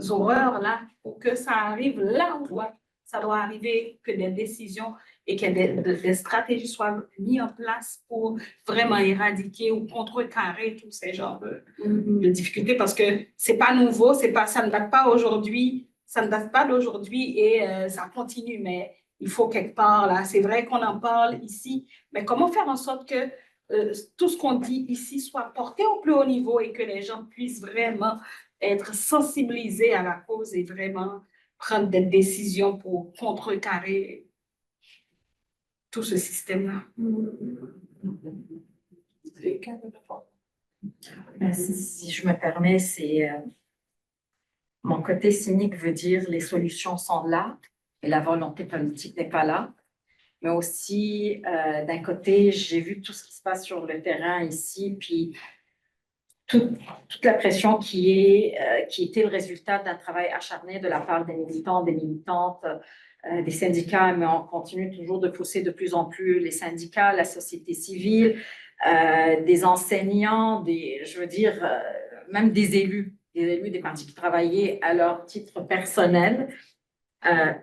horreurs-là pour que ça arrive là où ça doit arriver, que des décisions et que des stratégies soient mises en place pour vraiment éradiquer ou contrecarrer tous ces genres de difficultés, parce que c'est pas nouveau, ça ne date pas aujourd'hui, ça ne date pas d'aujourd'hui et ça continue, mais il faut quelque part, là, c'est vrai qu'on en parle ici, mais comment faire en sorte que tout ce qu'on dit ici soit porté au plus haut niveau et que les gens puissent vraiment être sensibilisés à la cause et vraiment prendre des décisions pour contrecarrer tout ce système-là. Si je me permets, c'est mon côté cynique veut dire les solutions sont là et la volonté politique n'est pas là. Mais aussi, d'un côté, j'ai vu tout ce qui se passe sur le terrain ici, puis toute la pression qui était le résultat d'un travail acharné de la part des militants, des militantes, des syndicats, mais on continue toujours de pousser de plus en plus les syndicats, la société civile, des enseignants, je veux dire, même des élus des partis qui travaillaient à leur titre personnel,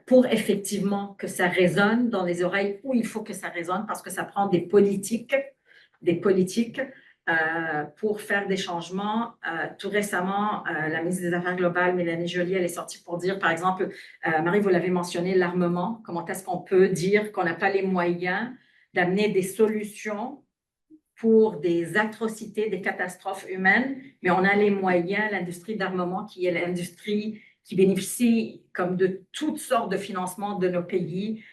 pour effectivement que ça résonne dans les oreilles où il faut que ça résonne, parce que ça prend des politiques pour faire des changements. Tout récemment, la ministre des Affaires globales, Mélanie Joly, elle est sortie pour dire, par exemple, Marie, vous l'avez mentionné, l'armement, comment est-ce qu'on peut dire qu'on n'a pas les moyens d'amener des solutions pour des atrocités, des catastrophes humaines, mais on a les moyens, l'industrie d'armement qui est l'industrie qui bénéficie comme de toutes sortes de financements de nos pays.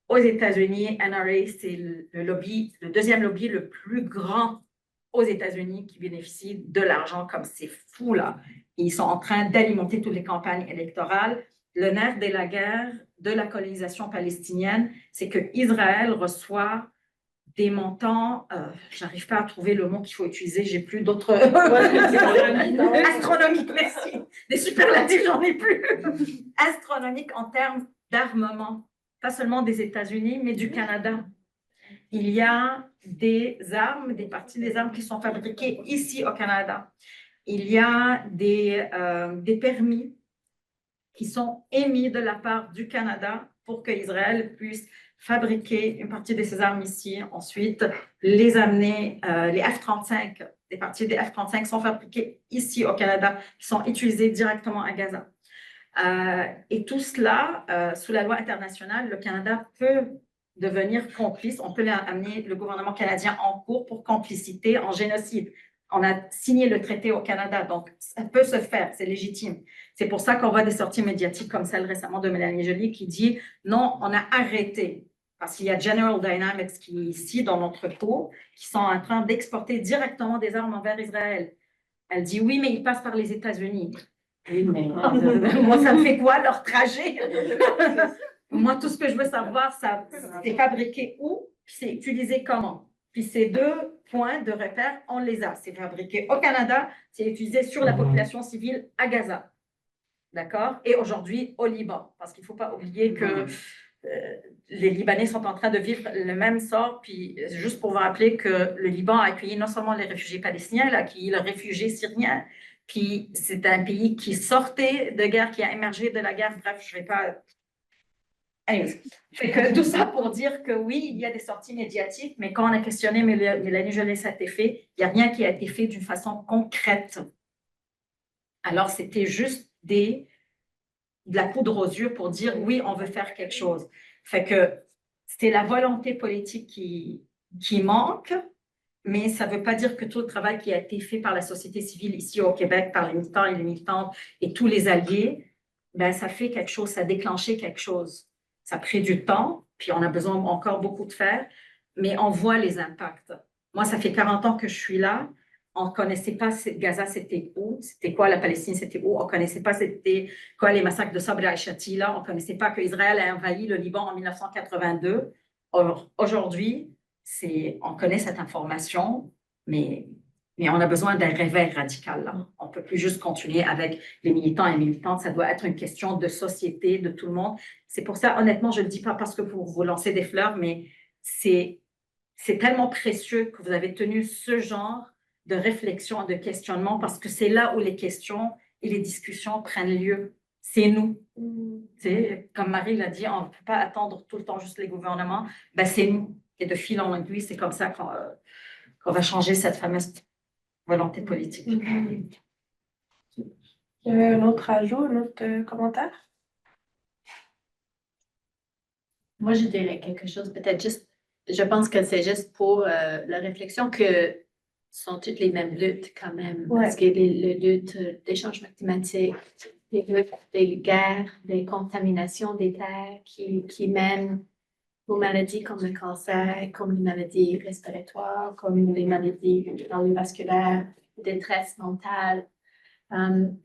Aux États-Unis, NRA, c'est le deuxième lobby le plus grand aux États-Unis qui bénéficie de l'argent comme c'est fou là. Ils sont en train d'alimenter toutes les campagnes électorales. Le nerf de la guerre de la colonisation palestinienne, c'est que Israël reçoit des montants, j'arrive pas à trouver le mot qu'il faut utiliser, j'ai plus d'autres... Astronomiques, merci. Des superlatifs, j'en ai plus. Astronomiques en termes d'armement, pas seulement des États-Unis, mais du Canada. Il y a des armes, des parties des armes qui sont fabriquées ici au Canada. Il y a des permis qui sont émis de la part du Canada pour qu'Israël puisse fabriquer une partie de ces armes ici, ensuite les amener, les F-35, des parties des F-35 sont fabriquées ici au Canada, qui sont utilisées directement à Gaza. Et tout cela, sous la loi internationale, le Canada peut devenir complice, on peut amener le gouvernement canadien en cours pour complicité en génocide. On a signé le traité au Canada, donc ça peut se faire, c'est légitime. C'est pour ça qu'on voit des sorties médiatiques comme celle récemment de Mélanie Joly qui dit « Non, on a arrêté ». Parce qu'il y a General Dynamics qui est ici dans notre cours, qui sont en train d'exporter directement des armes envers Israël. Elle dit « Oui, mais ils passent par les États-Unis ». Oui, mais moi, ça me fait quoi leur trajet? Moi, tout ce que je veux savoir, c'est fabriqué où, c'est utilisé comment. Puis ces 2 points de repère, on les a. C'est fabriqué au Canada, c'est utilisé sur la population civile à Gaza. D'accord? Et aujourd'hui au Liban. Parce qu'il ne faut pas oublier que les Libanais sont en train de vivre le même sort. Puis juste pour vous rappeler que le Liban a accueilli non seulement les réfugiés palestiniens, il a accueilli les réfugiés syriens. Puis c'est un pays qui sortait de guerre, qui a émergé de la guerre. Bref, je ne vais pas Anyways. Fait que tout ça pour dire que oui, il y a des sorties médiatiques, mais quand on a questionné Mélanie Joly cet effet, il n'y a rien qui a été fait d'une façon concrète. Alors, c'était juste de la poudre aux yeux pour dire oui, on veut faire quelque chose. Fait que c'était la volonté politique qui manque, mais ça ne veut pas dire que tout le travail qui a été fait par la société civile ici au Québec, par les militants et les militantes et tous les alliés, ben, ça fait quelque chose, ça a déclenché quelque chose. Ça a pris du temps, puis on a besoin encore beaucoup de faire, mais on voit les impacts. Moi, ça fait 40 ans que je suis là. On ne connaissait pas Gaza, c'était où, c'était quoi la Palestine, c'était où. On ne connaissait pas c'était quoi les massacres de Sabra et Shatila. On ne connaissait pas qu'Israël a envahi le Liban en 1982. Or, aujourd'hui, on connaît cette information, mais on a besoin d'un réveil radical. Là. On ne peut plus juste continuer avec les militants et militantes. Ça doit être une question de société, de tout le monde. C'est pour ça, honnêtement, je ne le dis pas parce que vous lancez des fleurs, mais c'est tellement précieux que vous avez tenu ce genre de réflexion, de questionnement, parce que c'est là où les questions et les discussions prennent lieu. C'est nous. Comme Marie l'a dit, on ne peut pas attendre tout le temps juste les gouvernements. Ben, c'est nous. Et de fil en aiguille, c'est comme ça qu'on va changer cette fameuse volonté politique. Il y avait un autre ajout, un autre commentaire? Moi, je dirais quelque chose, peut-être juste, je pense que c'est juste pour la réflexion que sont toutes les mêmes luttes quand même. Ouais. Parce que les luttes des changements climatiques, les luttes des guerres, des contaminations des terres qui mènent aux maladies comme le cancer, comme les maladies respiratoires, comme les maladies cardiovasculaires, détresse mentale,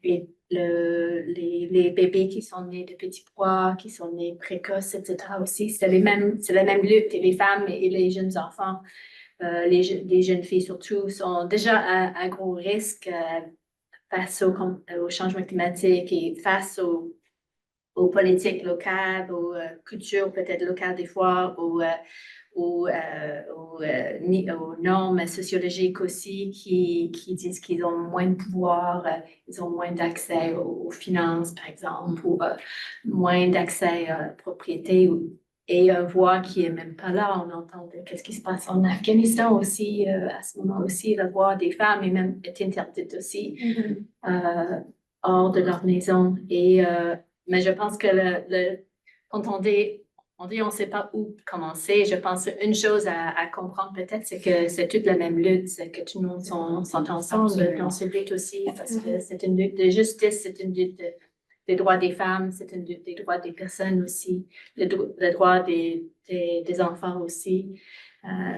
et les bébés qui sont nés de petits pois, qui sont nés précoces, etc. aussi. C'est la même lutte. Et les femmes et les jeunes enfants, les jeunes filles surtout, sont déjà à gros risque face au changement climatique et face aux politiques locales, aux cultures peut-être locales des fois, aux normes sociologiques aussi qui disent qu'ils ont moins de pouvoir, ils ont moins d'accès aux finances, par exemple, ou moins d'accès à la propriété. Et une voix qui n'est même pas là, on entend qu'est-ce qui se passe en Afghanistan aussi, à ce moment aussi, la voix des femmes est interdite aussi hors de leur maison. Mais je pense que quand on dit on ne sait pas où commencer, je pense qu'une chose à comprendre peut-être, c'est que c'est toute la même lutte, c'est que tout le monde sont ensemble dans cette lutte aussi, parce que c'est une lutte de justice, c'est une lutte des droits des femmes, c'est une lutte des droits des personnes aussi, les droits des enfants aussi,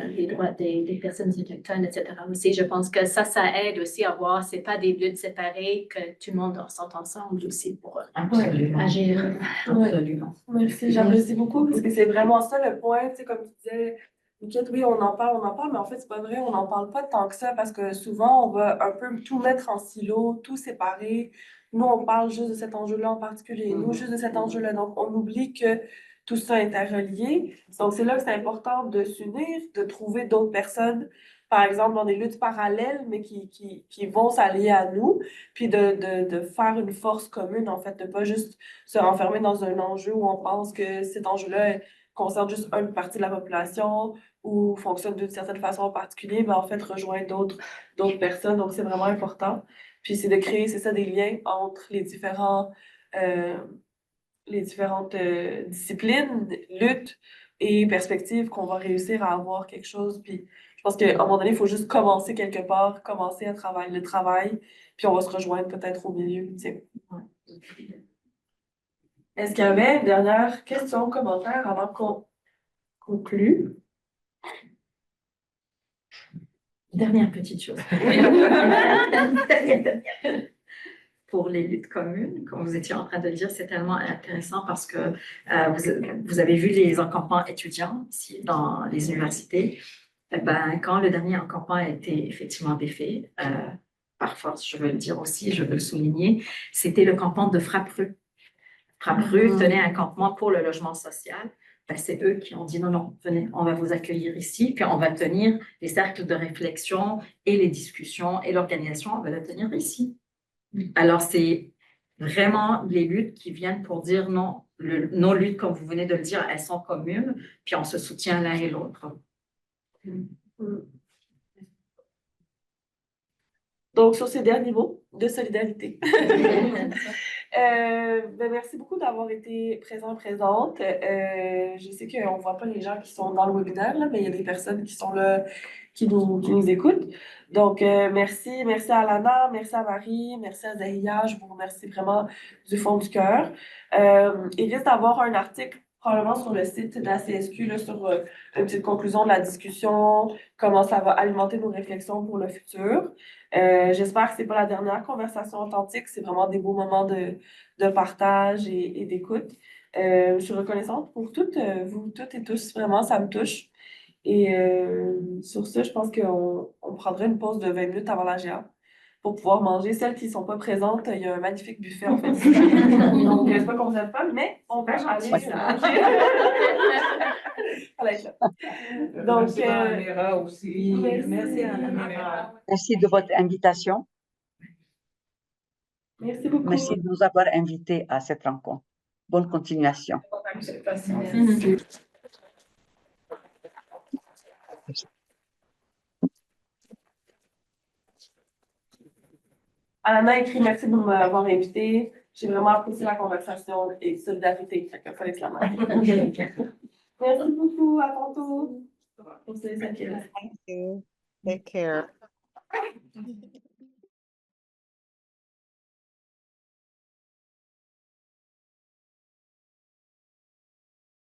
les droits des personnes autochtones, etc. aussi. Je pense que ça aide aussi à voir, c'est pas des luttes séparées, que tout le monde sont ensemble aussi pour agir. Absolument. Merci, j'apprécie beaucoup parce que c'est vraiment ça le point, tu sais, comme tu disais, Niket, oui, on en parle, mais en fait, c'est pas vrai, on n'en parle pas tant que ça parce que souvent, on va un peu tout mettre en silo, tout séparer. Nous, on parle juste de cet enjeu-là en particulier, nous, juste de cet enjeu-là. Donc, on oublie que tout ça est interrelié. Donc, c'est là que c'est important de s'unir, de trouver d'autres personnes, par exemple, dans des luttes parallèles, mais qui vont s'allier à nous, puis de faire une force commune, en fait, de pas juste se renfermer dans un enjeu où on pense que cet enjeu-là concerne juste une partie de la population ou fonctionne d'une certaine façon en particulier, mais en fait, rejoindre d'autres personnes. Donc, c'est vraiment important. Puis, c'est de créer, c'est ça, des liens entre les différentes disciplines, luttes et perspectives qu'on va réussir à avoir quelque chose. Puis, je pense qu'à un moment donné, il faut juste commencer quelque part, commencer à travailler le travail, puis on va se rejoindre peut-être au milieu. Tu sais. Est-ce qu'il y avait une dernière question, commentaire avant qu'on conclue? Dernière petite chose. Pour les luttes communes, comme vous étiez en train de le dire, c'est tellement intéressant parce que vous avez vu les encampements étudiants ici dans les universités. Eh ben, quand le dernier encampement a été effectivement défait, par force, je veux le dire aussi, je veux le souligner, c'était le campement de Frappru. Frappru tenait un campement pour le logement social. Ben, c'est eux qui ont dit non, venez, on va vous accueillir ici, puis on va tenir les cercles de réflexion et les discussions et l'organisation, on va la tenir ici. Alors, c'est vraiment les luttes qui viennent pour dire non, nos luttes, comme vous venez de le dire, elles sont communes, puis on se soutient l'un et l'autre. Donc, sur ces derniers mots de solidarité. Merci beaucoup d'avoir été présente. Je sais qu'on ne voit pas les gens qui sont dans le webinaire, là, mais il y a des personnes qui sont là, qui nous écoutent. Donc, merci à Alana, merci à Marie, merci à Zahia. Je vous remercie vraiment du fond du cœur. Il risque d'avoir un article probablement sur le site de la CSQ là, sur une petite conclusion de la discussion, comment ça va alimenter nos réflexions pour le futur. J'espère que c'est pas la dernière conversation authentique, c'est vraiment des beaux moments de partage et d'écoute. Je suis reconnaissante pour toutes, vous toutes et tous, vraiment, ça me touche. Et sur ce, je pense qu'on prendrait une pause de 20 minutes avant la GA pour pouvoir manger. Celles qui ne sont pas présentes, il y a un magnifique buffet en fait. Donc, c'est pas qu'on vous aime pas, mais on va aller manger. Allez, là. Donc, Merci à Amira aussi. merci à Amira. Merci de votre invitation. Merci beaucoup. Merci de nous avoir invités à cette rencontre. Bonne continuation. Alana a écrit merci de m'avoir invité. J'ai vraiment apprécié la conversation et solidarité. Fait qu'il fallait que je la marque. Merci beaucoup. À tantôt. Pour ces Thank you. Take care.